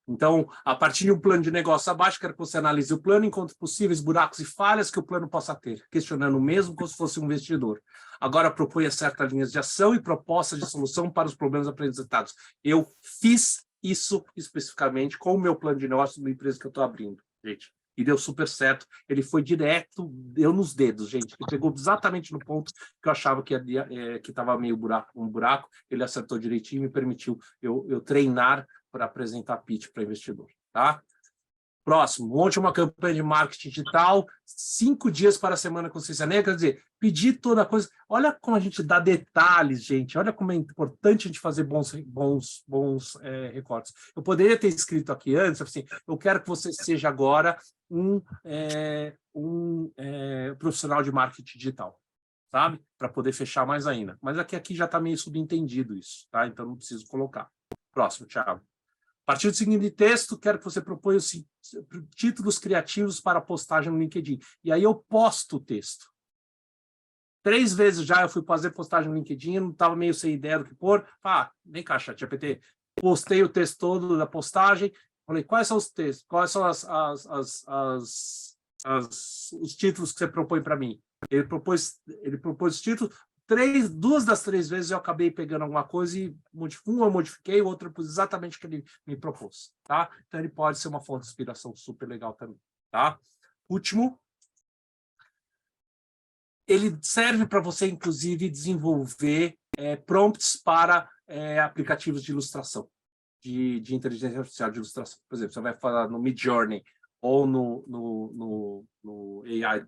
Então, a partir de um plano de negócio abaixo, quero que você analise o plano, encontre possíveis buracos e falhas que o plano possa ter, questionando mesmo como se fosse um investidor. Agora, proponha certas linhas de ação e propostas de solução para os problemas apresentados. Eu fiz isso especificamente com o meu plano de negócio da empresa que eu estou abrindo, gente. E deu super certo. Ele foi direto, deu nos dedos, gente. Ele pegou exatamente no ponto que eu achava que estava meio um buraco. Ele acertou direitinho e me permitiu eu treinar para apresentar pitch para investidor, tá? Próximo, monte uma campanha de marketing digital, 5 dias para a Semana Consciência Negra, quer dizer, pedir toda a coisa. Olha como a gente dá detalhes, gente. Olha como é importante a gente fazer bons recortes. Eu poderia ter escrito aqui antes, assim, eu quero que você seja agora um profissional de marketing digital, sabe? Para poder fechar mais ainda. Mas aqui já está meio subentendido isso, tá? Então não preciso colocar. Próximo, Thiago. A partir do seguinte texto, quero que você proponha os títulos criativos para postagem no LinkedIn. E aí eu posto o texto. 3 vezes já eu fui fazer postagem no LinkedIn, não estava meio sem ideia do que pôr. Vem cá, ChatGPT. Postei o texto todo da postagem. Falei, quais são os textos? Quais são os títulos que você propõe para mim? Ele propôs os títulos. 2 das 3 vezes eu acabei pegando alguma coisa e eu modifiquei, o outro eu pus exatamente o que ele me propôs, tá? Então ele pode ser uma fonte de inspiração super legal também, tá? Último, ele serve para você, inclusive, desenvolver prompts para aplicativos de ilustração, de inteligência artificial de ilustração. Por exemplo, você vai falar no Midjourney ou no AI,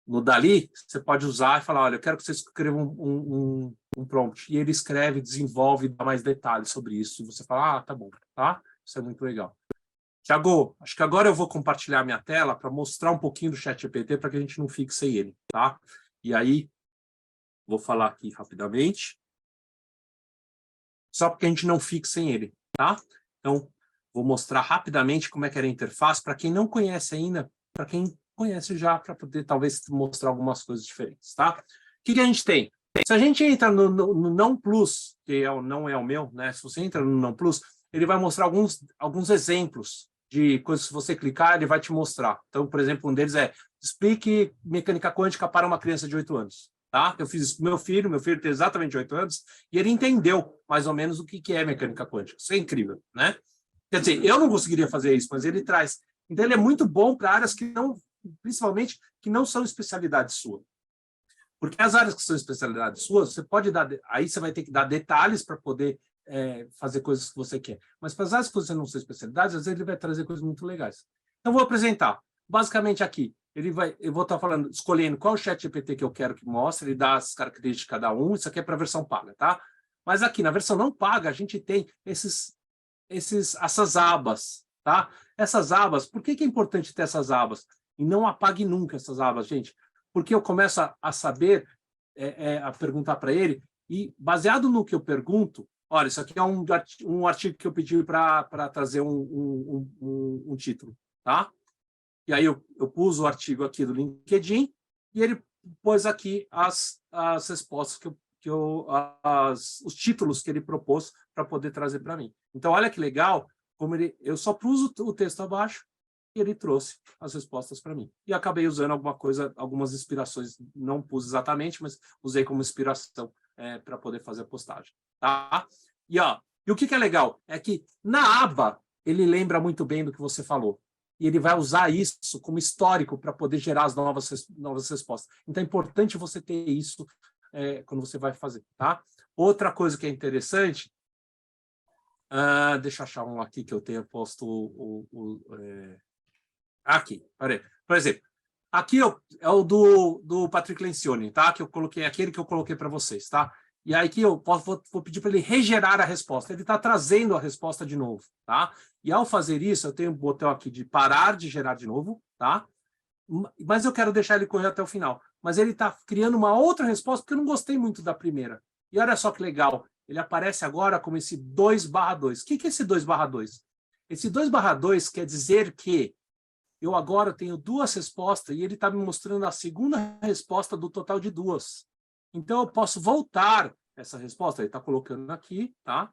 no Dali, você pode usar e falar, olha, eu quero que você escreva um prompt. E ele escreve, desenvolve, dá mais detalhes sobre isso. E você fala, tá bom, tá? Isso é muito legal. Tiago, acho que agora eu vou compartilhar minha tela para mostrar um pouquinho do ChatGPT para que a gente não fique sem ele, tá? E aí, vou falar aqui rapidamente. Só porque a gente não fique sem ele, tá? Então, vou mostrar rapidamente como é que era a interface para quem não conhece ainda, para quem conhece já, para poder talvez mostrar algumas coisas diferentes, tá? O que a gente tem? Se a gente entra no Não Plus, que não é o meu, né? Se você entra no Não Plus, ele vai mostrar alguns exemplos de coisas que você clicar, ele vai te mostrar. Então, por exemplo, um deles é explique mecânica quântica para uma criança de 8 anos. Tá? Eu fiz isso com meu filho tem exatamente 8 anos, e ele entendeu mais ou menos o que é mecânica quântica. Isso é incrível, né? Quer dizer, eu não conseguiria fazer isso, mas ele traz. Então, ele é muito bom para áreas que não, principalmente, que não são especialidade sua. Porque as áreas que são especialidade sua, você pode dar, aí você vai ter que dar detalhes para poder fazer coisas que você quer. Mas para as áreas que você não são especialidades, às vezes ele vai trazer coisas muito legais. Então, vou apresentar. Basicamente aqui, eu vou estar falando, escolhendo qual ChatGPT que eu quero que mostre, ele dá as características de cada um, isso aqui é para a versão paga, tá? Mas aqui, na versão não paga, a gente tem essas abas, tá? Essas abas, por que é importante ter essas abas? E não apague nunca essas abas, gente. Porque eu começo a saber, a perguntar para ele, e baseado no que eu pergunto, olha, isso aqui é um artigo que eu pedi para trazer um título, tá? E aí eu pus o artigo aqui do LinkedIn e ele pôs aqui as respostas os títulos que ele propôs para poder trazer para mim. Então, olha que legal, como eu só pus o texto abaixo e ele trouxe as respostas para mim. E acabei usando algumas inspirações, não pus exatamente, mas usei como inspiração para poder fazer a postagem. Tá? E o que é legal? É que na aba ele lembra muito bem do que você falou. E ele vai usar isso como histórico para poder gerar as novas respostas. Então, é importante você ter isso quando você vai fazer, tá? Outra coisa que é interessante, deixa eu achar um aqui que eu tenha posto aqui, peraí. Por exemplo, aqui é o do Patrick Lencioni, tá? Que eu coloquei, aquele que eu coloquei para vocês, tá? E aí que eu vou pedir para ele regerar a resposta. Ele está trazendo a resposta de novo, tá? E ao fazer isso, eu tenho um botão aqui de parar de gerar de novo, tá? Mas eu quero deixar ele correr até o final. Mas ele está criando uma outra resposta porque eu não gostei muito da primeira. E olha só que legal. Ele aparece agora como esse 2/2. O que é esse 2/2? Esse 2/2 quer dizer que eu agora tenho 2 respostas e ele está me mostrando a segunda resposta do total de 2. Então, eu posso voltar essa resposta. Ele está colocando aqui, tá?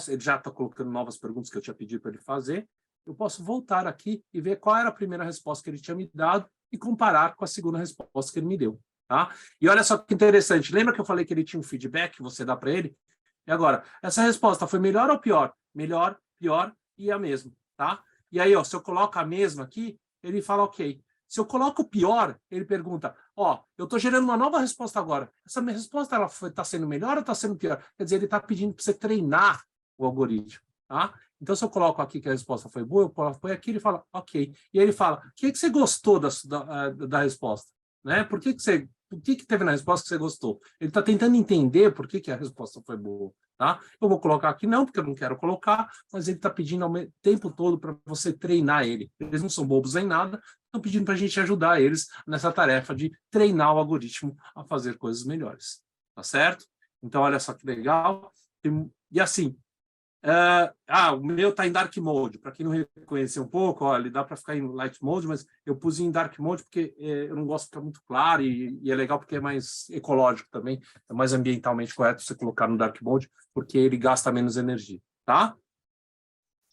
ele já está colocando novas perguntas que eu tinha pedido para ele fazer, eu posso voltar aqui e ver qual era a primeira resposta que ele tinha me dado e comparar com a segunda resposta que ele me deu. Tá? E olha só que interessante, lembra que eu falei que ele tinha um feedback que você dá para ele? E agora, essa resposta foi melhor ou pior? Melhor, pior e a mesma. Tá? E aí, ó, se eu coloco a mesma aqui, ele fala ok. Se eu coloco o pior, ele pergunta, ó, eu estou gerando uma nova resposta agora. Essa minha resposta está sendo melhor ou está sendo pior? Quer dizer, ele está pedindo para você treinar o algoritmo. Tá? Então, se eu coloco aqui que a resposta foi boa, eu põe aqui e ele fala, ok. E aí ele fala, o que você gostou da resposta? Né? Por que teve na resposta que você gostou? Ele está tentando entender por que a resposta foi boa. Tá? Eu vou colocar aqui não, porque eu não quero colocar, mas ele está pedindo o tempo todo para você treinar ele. Eles não são bobos em nada, estão pedindo para a gente ajudar eles nessa tarefa de treinar o algoritmo a fazer coisas melhores. Tá certo? Então, olha só que legal. E assim, o meu está em Dark Mode. Para quem não reconheceu um pouco, ó, ele dá para ficar em Light Mode, mas eu pus em Dark Mode porque eu não gosto de ficar muito claro e é legal porque é mais ecológico também, é mais ambientalmente correto você colocar no Dark Mode, porque ele gasta menos energia, tá?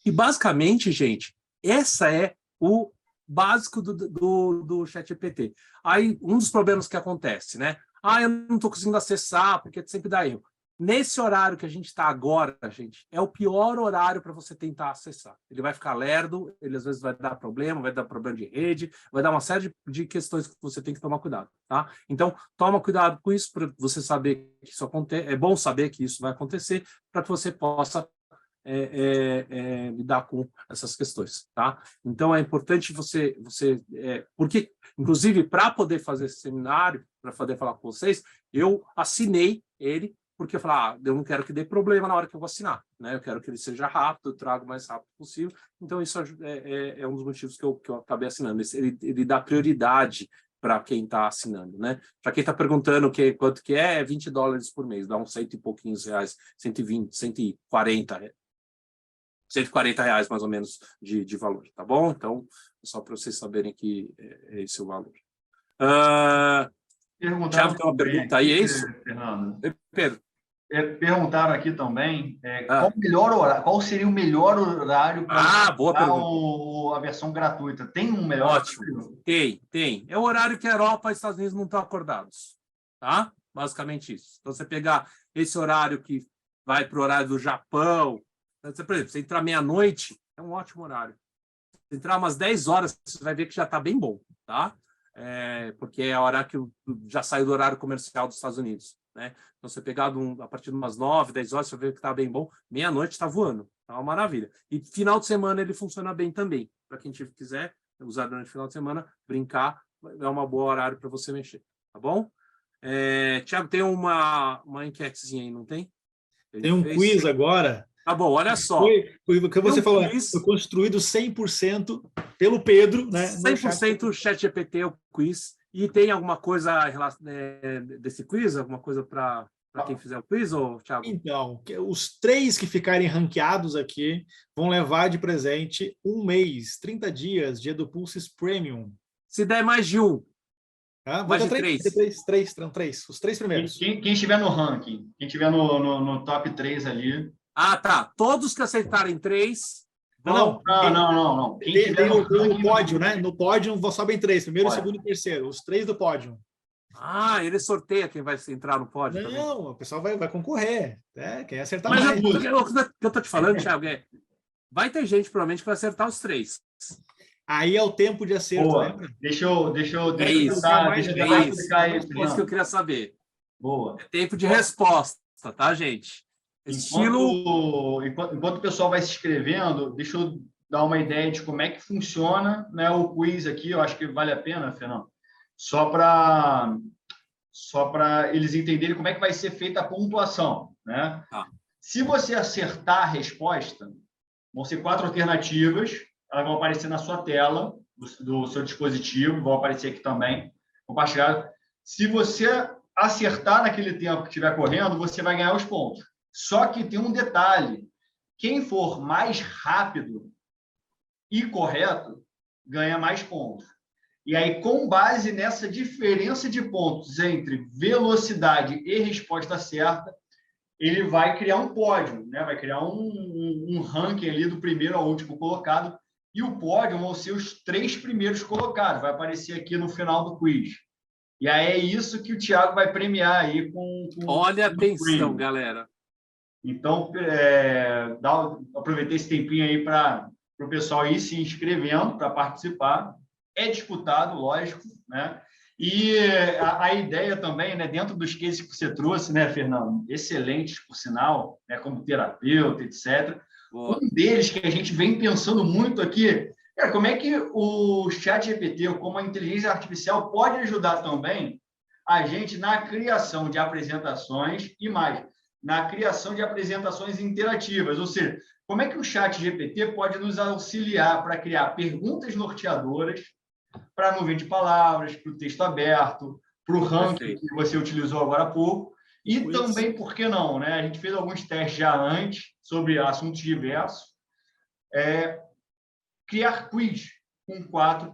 E basicamente, gente, essa é o básico do ChatGPT. Aí, um dos problemas que acontece, né? Eu não estou conseguindo acessar, porque sempre dá erro. Nesse horário que a gente está agora, gente, é o pior horário para você tentar acessar. Ele vai ficar lerdo, ele às vezes vai dar problema de rede, vai dar uma série de questões que você tem que tomar cuidado, tá? Então, toma cuidado com isso para você saber que isso acontece. É bom saber que isso vai acontecer para que você possa lidar com essas questões, tá? Então, é importante porque, inclusive, para poder fazer esse seminário, para poder falar com vocês, eu assinei ele, porque eu falei, eu não quero que dê problema na hora que eu vou assinar, né? Eu quero que ele seja rápido, eu trago o mais rápido possível. Então, isso é um dos motivos que eu acabei assinando. Ele dá prioridade para quem está assinando, né? Para quem está perguntando quanto que é $20 por mês, dá uns cento e pouquinhos reais, 120, 140 reais mais ou menos de valor, tá bom? Então, só para vocês saberem que é esse o valor. Thiago, tem uma pergunta aí, é isso? Fernando. Pedro. Perguntaram aqui também qual seria o melhor horário para a versão gratuita. Tem um melhor? Ótimo. Tem. É o horário que a Europa e os Estados Unidos não estão acordados. Tá? Basicamente isso. Então, você pegar esse horário que vai para o horário do Japão, por exemplo, você entrar meia-noite, é um ótimo horário. Se entrar umas 10 horas, você vai ver que já está bem bom. Tá? Porque é a hora que já saiu do horário comercial dos Estados Unidos. Né? Então, você pegar a partir de umas 9, 10 horas, você vai ver que está bem bom. Meia-noite está voando. Tá uma maravilha. E final de semana ele funciona bem também. Para quem quiser usar durante o final de semana, brincar, é uma boa horário para você mexer. Tá bom? Thiago, tem uma enquetezinha aí, não tem? Tem um quiz agora. Tá bom, olha só. Foi o que você falou, foi construído 100% pelo Pedro, né? 100% ChatGPT o quiz. E tem alguma coisa desse quiz? Alguma coisa para quem fizer o quiz, ou Thiago? Então, os 3 que ficarem ranqueados aqui vão levar de presente 1 mês, 30 dias de EduPulses Premium. Se der mais de um. Mais de 3. Os 3 primeiros. Quem estiver no ranking, quem estiver no top 3 ali. Tá. Todos que acertarem 3... Não. Tem o pódio, né? No pódio sobem 3, primeiro, segundo e terceiro. Os 3 do pódio. Ele sorteia quem vai entrar no pódio. Não, também. O pessoal vai concorrer. Quem acertar mais. Mas o que eu tô te falando, Thiago, vai ter gente, provavelmente, que vai acertar os 3. Aí é o tempo de acerto, lembra? Deixa eu explicar isso. É isso que eu queria saber. Boa. É tempo de resposta, tá, gente? Enquanto o pessoal vai se inscrevendo, deixa eu dar uma ideia de como é que funciona, né, o quiz aqui. Eu acho que vale a pena, Fernando, só para eles entenderem como é que vai ser feita a pontuação, né? Se você acertar a resposta, vão ser 4 alternativas, elas vão aparecer na sua tela do seu dispositivo, vão aparecer aqui também, compartilhado. Se você acertar naquele tempo que estiver correndo, você vai ganhar os pontos. Só que tem um detalhe: quem for mais rápido e correto ganha mais pontos. E aí, com base nessa diferença de pontos entre velocidade e resposta certa, ele vai criar um pódio, né? Vai criar um ranking ali do primeiro ao último colocado, e o pódio vão ser os 3 primeiros colocados, vai aparecer aqui no final do quiz. E aí é isso que o Thiago vai premiar aí com Olha, com atenção, prêmio. galera. Então, aproveitei esse tempinho aí para o pessoal ir se inscrevendo para participar. É disputado, lógico, né? E a ideia também, né, dentro dos cases que você trouxe, né, Fernando, excelentes, por sinal, né, como terapeuta, etc. Boa. Um deles que a gente vem pensando muito aqui, cara, como é que o ChatGPT, ou como a inteligência artificial, pode ajudar também a gente na criação de apresentações e mais, na criação de apresentações interativas, ou seja, como é que o ChatGPT pode nos auxiliar para criar perguntas norteadoras para a nuvem de palavras, para o texto aberto, para o ranking que você utilizou agora há pouco, e também, por que não, né? A gente fez alguns testes já antes sobre assuntos diversos, criar quiz com 4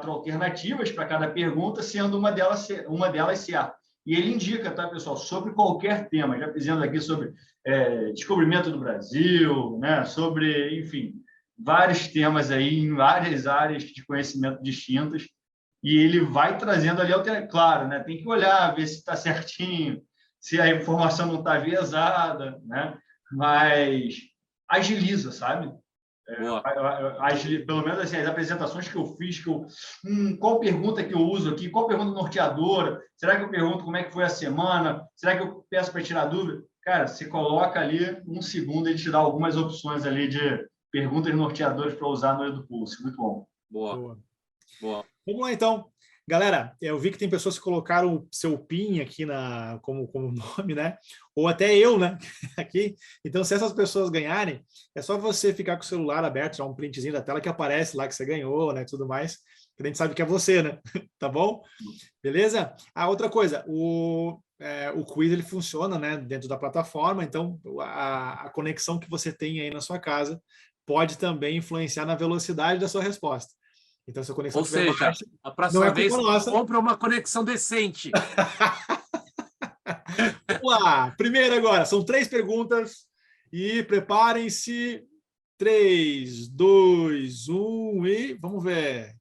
alternativas para cada pergunta, sendo uma delas certa. E ele indica, tá, pessoal, sobre qualquer tema. Já fizemos aqui sobre descobrimento do Brasil, né? Sobre, enfim, vários temas aí em várias áreas de conhecimento distintas. E ele vai trazendo ali, claro, né? Tem que olhar, ver se está certinho, se a informação não está viesada, né? Mas agiliza, sabe? Pelo menos assim, as apresentações que eu fiz, qual pergunta que eu uso aqui, qual pergunta norteadora, será que eu pergunto como é que foi a semana, será que eu peço para tirar dúvida? Cara, você coloca ali 1 segundo, ele te dá algumas opções ali de perguntas norteadoras para usar no EduPulse. Muito bom. Boa. Vamos lá, então. Galera, eu vi que tem pessoas que colocaram o seu PIN aqui como nome, né? Ou até eu, né? Aqui. Então, se essas pessoas ganharem, é só você ficar com o celular aberto, tirar um printzinho da tela que aparece lá que você ganhou, né? Tudo mais. Que a gente sabe que é você, né? Tá bom? Beleza? Outra coisa, o quiz ele funciona, né? Dentro da plataforma, então a conexão que você tem aí na sua casa pode também influenciar na velocidade da sua resposta. Então, se a conexão estiver baixa, a próxima vez nossa. compra uma conexão decente. Vamos lá. Primeiro agora, são 3 perguntas e preparem-se. 3, 2, 1 e vamos ver.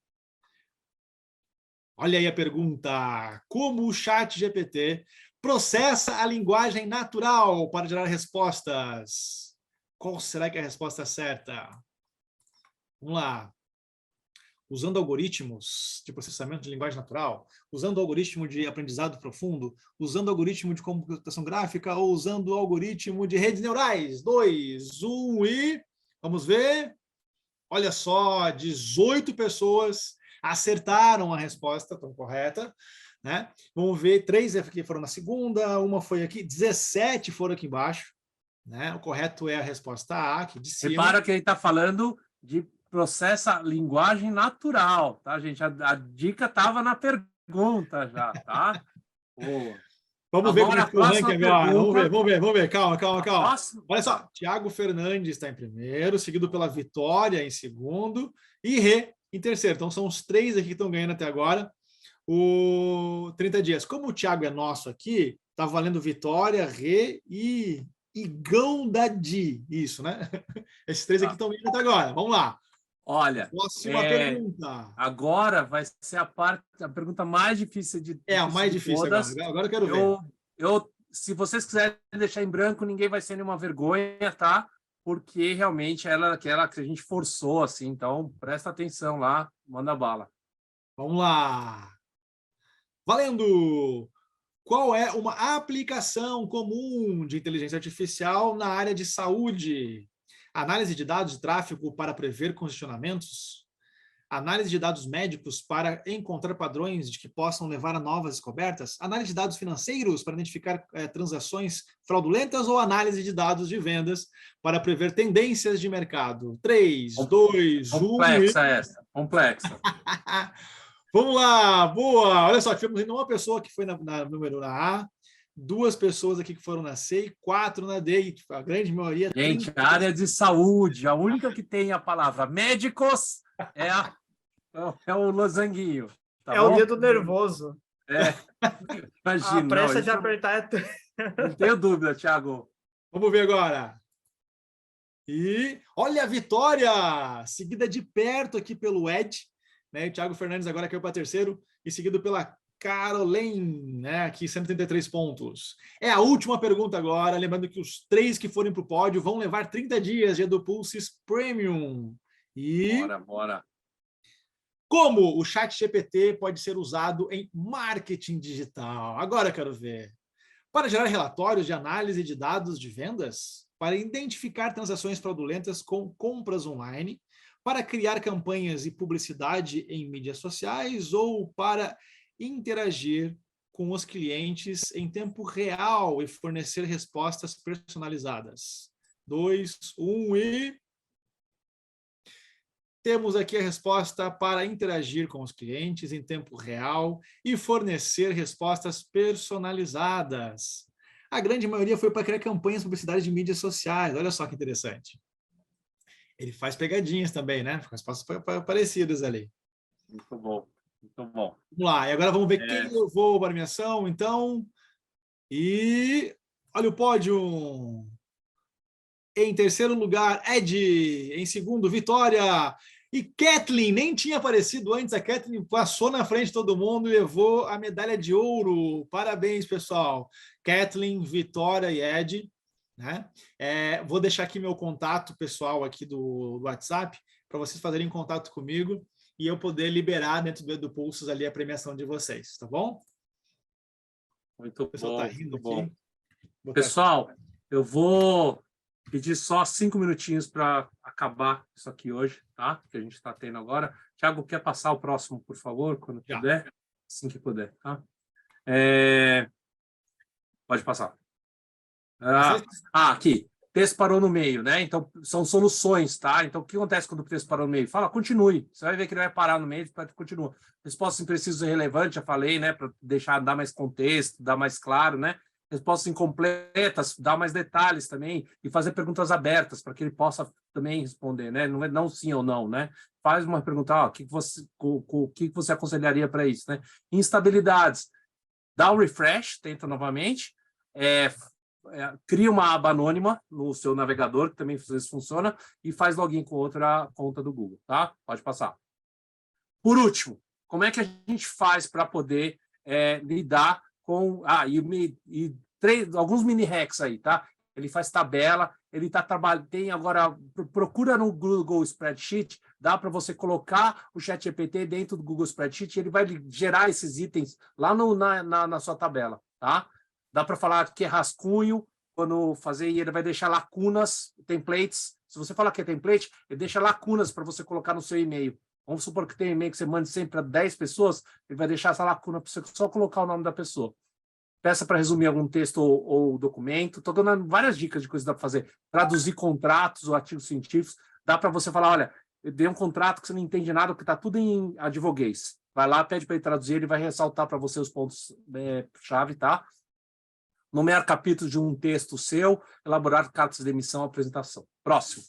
Olha aí a pergunta. Como o ChatGPT processa a linguagem natural para gerar respostas? Qual será que é a resposta certa? Vamos lá. Usando algoritmos de processamento de linguagem natural, usando algoritmo de aprendizado profundo, usando algoritmo de computação gráfica ou usando algoritmo de redes neurais. 2, 1 e... Vamos ver. Olha só, 18 pessoas acertaram a resposta correta, né? Vamos ver, 3 aqui foram na segunda, uma foi aqui, 17 foram aqui embaixo, né? O correto é a resposta A, aqui de cima. Repara que ele está falando de processa linguagem natural, tá, gente? A dica estava na pergunta já, tá? Boa. Vamos ver como é que o ranking agora. Vamos ver. Calma. Olha só, Thiago Fernandes está em primeiro, seguido pela Vitória em segundo e Rê em terceiro. Então são os 3 aqui que estão ganhando até agora o 30 dias. Como o Thiago é nosso aqui, tá valendo Vitória, Rê e Igão da Di. Isso, né? Esses 3 aqui estão ganhando até agora. Vamos lá. Olha, próxima pergunta. Agora vai ser a pergunta mais difícil de a mais difícil todas. Agora eu quero ver. Se vocês quiserem deixar em branco, ninguém vai ser nenhuma vergonha, tá? Porque realmente ela é aquela que a gente forçou, assim. Então, presta atenção lá, manda bala. Vamos lá. Valendo! Qual é uma aplicação comum de inteligência artificial na área de saúde? Análise de dados de tráfego para prever congestionamentos? Análise de dados médicos para encontrar padrões de que possam levar a novas descobertas? Análise de dados financeiros para identificar transações fraudulentas? Ou análise de dados de vendas para prever tendências de mercado? 3, 2, 1... Complexa essa, complexa. Vamos lá, boa! Olha só, tivemos uma pessoa que foi na número A, 2 pessoas aqui que foram na C e 4 na D, e a grande maioria... Gente, a área de saúde, a única que tem a palavra médicos é o losanguinho. Tá bom? O dedo nervoso. Imagina. A pressa de apertar Não tenho dúvida, Thiago. Vamos ver agora. E olha a vitória! Seguida de perto aqui pelo Ed, né? O Thiago Fernandes agora caiu para terceiro e seguido pela Caroline, né? Aqui 133 pontos. É a última pergunta agora, lembrando que os 3 que forem para o pódio vão levar 30 dias de EduPulses Premium. E bora. como o ChatGPT pode ser usado em marketing digital? Agora eu quero ver. Para gerar relatórios de análise de dados de vendas, para identificar transações fraudulentas com compras online, para criar campanhas e publicidade em mídias sociais ou para interagir com os clientes em tempo real e fornecer respostas personalizadas. 2, 1 e... Temos aqui a resposta para interagir com os clientes em tempo real e fornecer respostas personalizadas. A grande maioria foi para criar campanhas de publicidade de mídias sociais. Olha só que interessante. Ele faz pegadinhas também, né? Respostas parecidas ali. Muito bom, muito bom. Vamos lá, e agora vamos ver quem levou a premiação, então. E olha o pódio. Em terceiro lugar, Ed. Em segundo, Vitória. E Kathleen, nem tinha aparecido antes, a Kathleen passou na frente de todo mundo e levou a medalha de ouro. Parabéns, pessoal. Kathleen, Vitória e Ed. Né? Vou deixar aqui meu contato pessoal aqui do WhatsApp para vocês fazerem contato comigo e eu poder liberar dentro do EduPulsos ali a premiação de vocês, tá bom? Muito bom, tá rindo muito bom. Aqui. Pessoal, eu vou pedir só 5 minutinhos para acabar isso aqui hoje, tá? Que a gente está tendo agora. Thiago, quer passar o próximo, por favor, quando puder? Assim que puder, tá? Pode passar. Aqui. Texto parou no meio, né? Então, são soluções, tá? Então, o que acontece quando o texto parou no meio? Fala, continue. Você vai ver que ele vai parar no meio, continua. Respostas imprecisas e relevantes, já falei, né? Para dar mais contexto, dar mais claro, né? Respostas incompletas, dar mais detalhes também e fazer perguntas abertas para que ele possa também responder, né? Não é não sim ou não, né? Faz uma pergunta, o que você aconselharia para isso, né? Instabilidades, dá um refresh, tenta novamente, cria uma aba anônima no seu navegador, que também às vezes funciona, e faz login com outra conta do Google, tá? Pode passar. Por último, como é que a gente faz para poder lidar com... alguns mini hacks aí, tá? Ele faz tabela, ele está trabalhando, tem agora, procura no Google Spreadsheet, dá para você colocar o ChatGPT dentro do Google Spreadsheet, ele vai gerar esses itens lá na sua tabela, tá? Dá para falar que é rascunho, quando fazer, e ele vai deixar lacunas, templates. Se você falar que é template, ele deixa lacunas para você colocar no seu e-mail. Vamos supor que tem um e-mail que você manda sempre para 10 pessoas, ele vai deixar essa lacuna para você só colocar o nome da pessoa. Peça para resumir algum texto ou documento. Estou dando várias dicas de coisas que dá para fazer. Traduzir contratos ou artigos científicos. Dá para você falar, olha, eu dei um contrato que você não entende nada, porque está tudo em advoguês. Vai lá, pede para ele traduzir, ele vai ressaltar para você os pontos-chave, tá? Nomear capítulos de um texto seu, elaborar cartas de emissão, apresentação. Próximo.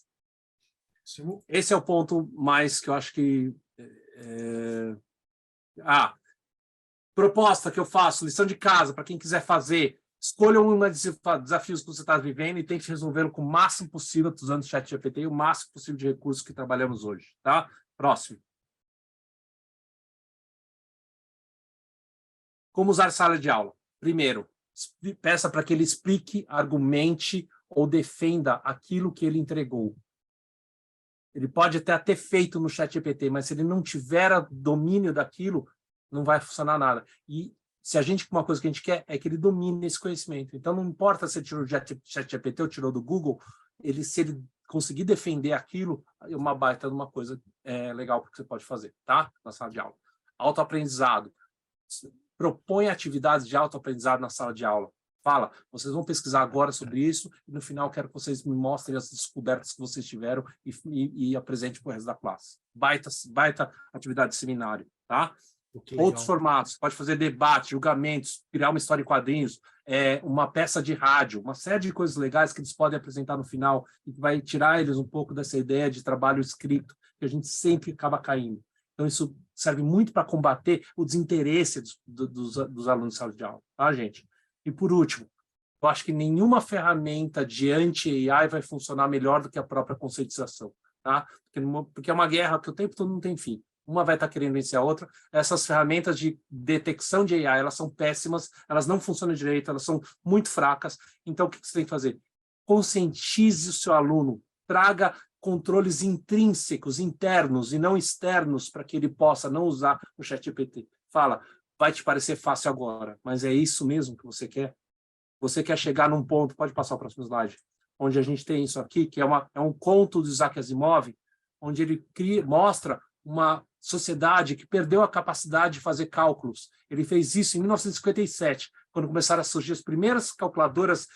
Esse é o ponto mais que eu acho que... proposta que eu faço, lição de casa, para quem quiser fazer, escolha um desafios que você está vivendo e tente resolvê-lo com o máximo possível, usando o ChatGPT e o máximo possível de recursos que trabalhamos hoje. Tá? Próximo. Como usar sala de aula? Primeiro, peça para que ele explique, argumente ou defenda aquilo que ele entregou. Ele pode até ter feito no ChatGPT, mas se ele não tiver domínio daquilo, não vai funcionar nada. E se uma coisa que a gente quer é que ele domine esse conhecimento. Então, não importa se ele tirou do ChatGPT ou tirou do Google, se ele conseguir defender aquilo, é uma baita de uma coisa legal que você pode fazer, tá? Na sala de aula. Autoaprendizado. Propõe atividades de autoaprendizado na sala de aula. Fala, vocês vão pesquisar agora sobre isso e no final quero que vocês me mostrem as descobertas que vocês tiveram e apresentem para o resto da classe. Baita atividade de seminário, tá? Outros formatos, pode fazer debate, julgamentos, criar uma história em quadrinhos, uma peça de rádio, uma série de coisas legais que eles podem apresentar no final e que vai tirar eles um pouco dessa ideia de trabalho escrito, que a gente sempre acaba caindo. Então, isso serve muito para combater o desinteresse dos alunos de sala de aula, tá, gente? E, por último, eu acho que nenhuma ferramenta de anti-AI vai funcionar melhor do que a própria conscientização, tá? Porque é uma guerra que o tempo todo não tem fim. Uma vai estar querendo vencer a outra. Essas ferramentas de detecção de AI, elas são péssimas, elas não funcionam direito, elas são muito fracas. Então, o que você tem que fazer? Conscientize o seu aluno, traga controles intrínsecos, internos e não externos, para que ele possa não usar o ChatGPT. Fala, vai te parecer fácil agora, mas é isso mesmo que você quer? Você quer chegar num ponto, pode passar o próximo slide, onde a gente tem isso aqui, que é um conto do Isaac Asimov, onde ele mostra uma sociedade que perdeu a capacidade de fazer cálculos. Ele fez isso em 1957, quando começaram a surgir as primeiras calculadoras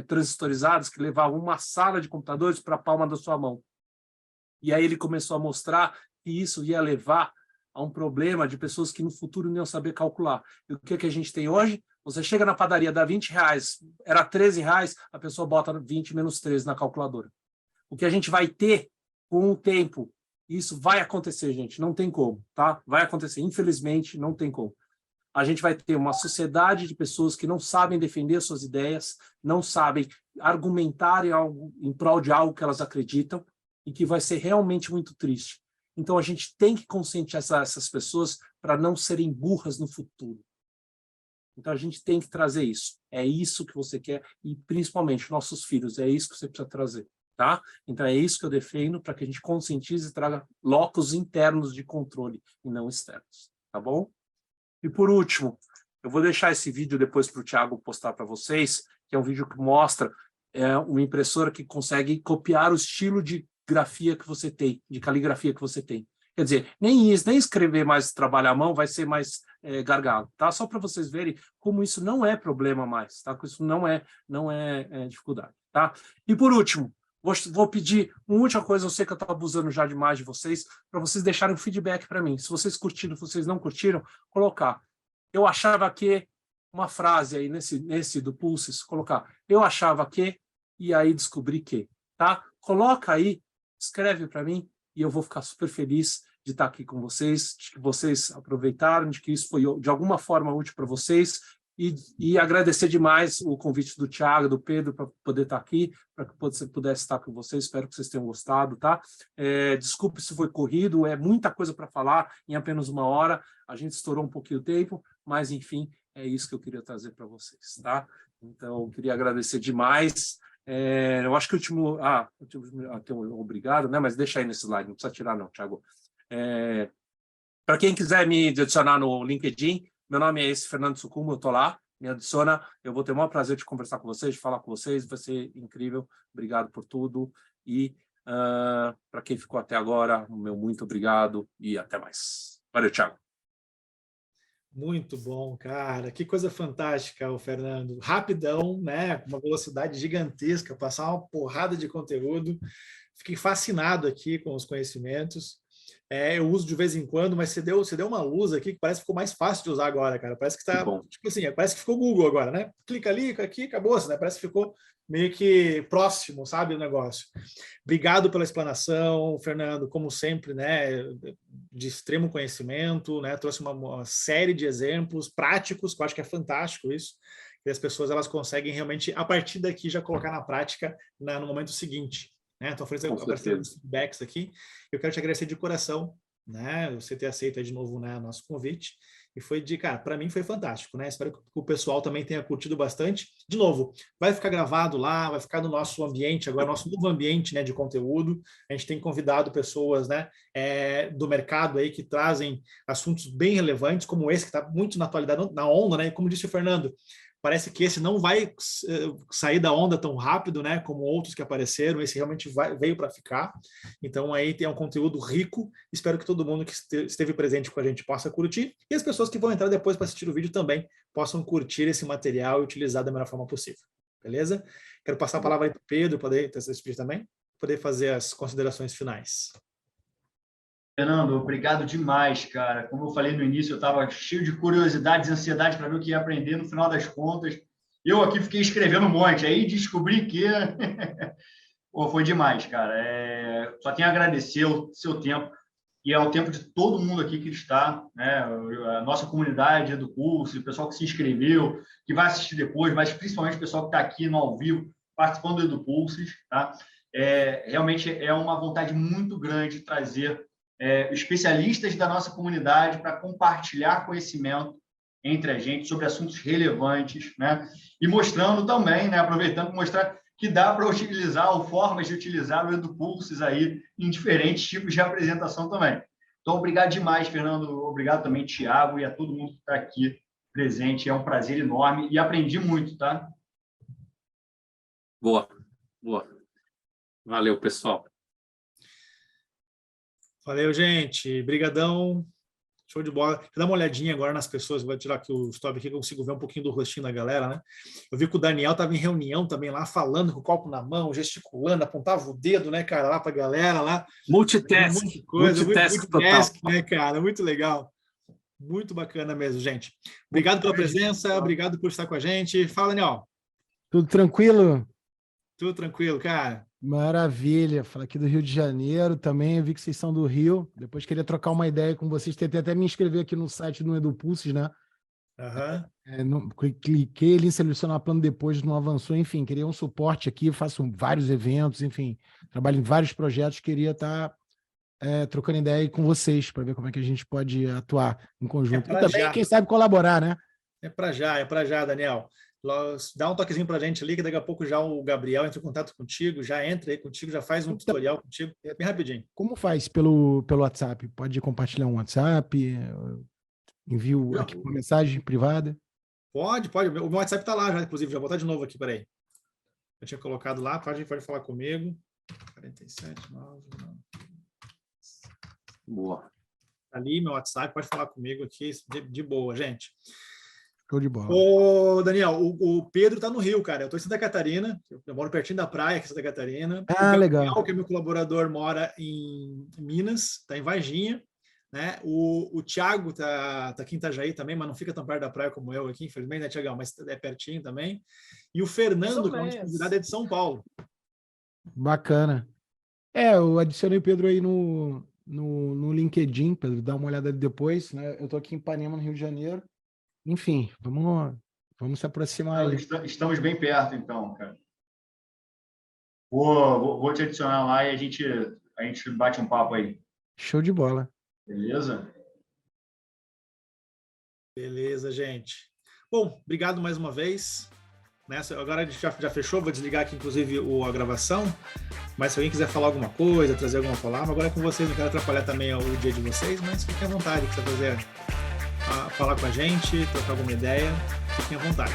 transistorizadas, que levavam uma sala de computadores para a palma da sua mão. E aí ele começou a mostrar que isso ia levar a um problema de pessoas que no futuro não iam saber calcular. E o que a gente tem hoje? Você chega na padaria, dá R$20, era R$13, a pessoa bota 20 menos 13 na calculadora. O que a gente vai ter com o tempo, isso vai acontecer, gente, não tem como, tá? Vai acontecer, infelizmente, não tem como. A gente vai ter uma sociedade de pessoas que não sabem defender suas ideias, não sabem argumentar em prol de algo que elas acreditam, e que vai ser realmente muito triste. Então, a gente tem que conscientizar essas pessoas para não serem burras no futuro. Então, a gente tem que trazer isso. É isso que você quer, e principalmente nossos filhos, é isso que você precisa trazer, tá? Então, é isso que eu defendo, para que a gente conscientize e traga locos internos de controle, e não externos, tá bom? E, por último, eu vou deixar esse vídeo depois para o Thiago postar para vocês, que é um vídeo que mostra uma impressora que consegue copiar o estilo de grafia que você tem, de caligrafia que você tem. Quer dizer, nem escrever mais, trabalhar à mão vai ser mais gargalo, tá? Só para vocês verem como isso não é problema mais, tá? Isso não é dificuldade, tá? E por último, vou pedir uma última coisa, eu sei que eu estou abusando já demais de vocês, para vocês deixarem um feedback para mim. Se vocês curtiram, se vocês não curtiram, colocar. Eu achava que, uma frase aí nesse do Pulses, colocar, eu achava que, e aí descobri que, tá? Coloca aí, escreve para mim, e eu vou ficar super feliz de estar aqui com vocês, de que vocês aproveitaram, de que isso foi de alguma forma útil para vocês, e agradecer demais o convite do Thiago, do Pedro, para poder estar aqui, para que você pudesse estar com vocês. Espero que vocês tenham gostado, tá? Desculpe se foi corrido, é muita coisa para falar em apenas uma hora, a gente estourou um pouquinho o tempo, mas, enfim, é isso que eu queria trazer para vocês, tá? Então, eu queria agradecer demais. Eu acho que o último... tem um obrigado, né? Mas deixa aí nesse slide, não precisa tirar não, Thiago. Para quem quiser me adicionar no LinkedIn, meu nome é Fernando Sucumo, eu estou lá, me adiciona, eu vou ter o maior prazer de conversar com vocês, de falar com vocês, vai ser incrível, obrigado por tudo, e para quem ficou até agora, o meu muito obrigado e até mais. Valeu, Thiago. Muito bom, cara. Que coisa fantástica, o Fernando. Rapidão, né? Com uma velocidade gigantesca, passar uma porrada de conteúdo. Fiquei fascinado aqui com os conhecimentos. Eu uso de vez em quando, mas você deu uma luz aqui que parece que ficou mais fácil de usar agora, cara. Parece que está, tipo assim, parece que ficou Google agora, né? Clica ali, aqui, acabou-se, né? Parece que ficou meio que próximo, sabe, o negócio. Obrigado pela explanação, Fernando, como sempre, né? De extremo conhecimento, né? Trouxe uma série de exemplos práticos, que eu acho que é fantástico isso. E as pessoas elas conseguem realmente, a partir daqui, já colocar na prática no momento seguinte. Estou oferecendo os feedbacks aqui. Eu quero te agradecer de coração, né? Você ter aceito aí de novo, né, o nosso convite. E foi cara, para mim foi fantástico, né? Espero que o pessoal também tenha curtido bastante. De novo, vai ficar gravado lá, vai ficar no nosso ambiente, agora nosso novo ambiente, né, de conteúdo. A gente tem convidado pessoas, né, do mercado aí que trazem assuntos bem relevantes, como esse que está muito na atualidade, na onda, né? E como disse o Fernando, parece que esse não vai sair da onda tão rápido, né, como outros que apareceram. Esse realmente veio para ficar. Então, aí tem um conteúdo rico. Espero que todo mundo que esteve presente com a gente possa curtir. E as pessoas que vão entrar depois para assistir o vídeo também possam curtir esse material e utilizar da melhor forma possível. Beleza? Quero passar a palavra aí para o Pedro, poder assistir também, poder fazer as considerações finais. Fernando, obrigado demais, cara. Como eu falei no início, eu estava cheio de curiosidades e ansiedade para ver o que ia aprender no final das contas. Eu aqui fiquei escrevendo um monte, aí descobri que... Pô, foi demais, cara. Só tenho a agradecer o seu tempo. e é o tempo de todo mundo aqui que está, né? A nossa comunidade do curso, o pessoal que se inscreveu, que vai assistir depois, mas principalmente o pessoal que está aqui no ao vivo, participando do EduPulses, tá? Realmente é uma vontade muito grande de trazer especialistas da nossa comunidade para compartilhar conhecimento entre a gente sobre assuntos relevantes, né? E mostrando também, né? Aproveitando para mostrar que dá para utilizar ou formas de utilizar o EduPulses aí em diferentes tipos de apresentação também. Então, obrigado demais, Fernando. Obrigado também, Thiago, e a todo mundo que está aqui presente. É um prazer enorme e aprendi muito, tá? Boa. Valeu, pessoal. Valeu, gente. Brigadão. Show de bola. Vou dar uma olhadinha agora nas pessoas. Vou tirar aqui o stop aqui, que eu consigo ver um pouquinho do rostinho da galera, né? Eu vi que o Daniel estava em reunião também lá, falando com o copo na mão, gesticulando, apontava o dedo, né, cara, lá para a galera lá. Multitask. Multitask Total. né, cara? Muito legal. Muito bacana mesmo, gente. Obrigado pela presença, obrigado por estar com a gente. Fala, Daniel. Tudo tranquilo? Tudo tranquilo, cara. Maravilha. Fala aqui do Rio de Janeiro também. Eu vi que vocês são do Rio. Depois queria trocar uma ideia com vocês. Tentei até me inscrever aqui no site do EduPulses, né? Cliquei ali em selecionar plano depois, não avançou. Enfim, queria um suporte aqui. Faço vários eventos, enfim. Trabalho em vários projetos. Queria estar trocando ideia aí com vocês para ver como é que a gente pode atuar em conjunto. E também, quem sabe, colaborar, né? É para já, Daniel. Dá um toquezinho para a gente ali, que daqui a pouco já o Gabriel entra em contato contigo, já entra aí contigo, já faz um tutorial contigo, bem rapidinho. Como faz pelo WhatsApp? Pode compartilhar um WhatsApp? Envio aqui uma mensagem privada? Pode. O meu WhatsApp está lá já, inclusive. Já vou botar de novo aqui, peraí. Eu tinha colocado lá, pode falar comigo. 47, 9, 9. Boa. Ali, meu WhatsApp, pode falar comigo aqui, de boa, gente. Show de bola. Ô, Daniel, o Pedro tá no Rio, cara. Eu tô em Santa Catarina, eu moro pertinho da praia aqui em Santa Catarina. Ah, o legal. Gabriel, que é meu colaborador, mora em Minas, tá em Varginha, né? O Thiago tá aqui em Itajaí também, mas não fica tão perto da praia como eu aqui, infelizmente, né, Thiagão? Mas é pertinho também. E o Fernando, que é um dos convidados, é de São Paulo. Bacana. Eu adicionei o Pedro aí no LinkedIn, Pedro, dá uma olhada depois, né? Eu tô aqui em Ipanema, no Rio de Janeiro. Enfim, vamos se aproximar aí. Estamos bem perto, então, cara. Vou te adicionar lá e a gente bate um papo aí. Show de bola. Beleza? Beleza, gente. Bom, obrigado mais uma vez. Agora a gente já fechou, vou desligar aqui, inclusive, a gravação. Mas se alguém quiser falar alguma coisa, trazer alguma palavra, agora é com vocês, não quero atrapalhar também o dia de vocês, mas fiquem à vontade, se quiser falar com a gente, trocar alguma ideia, fiquem à vontade.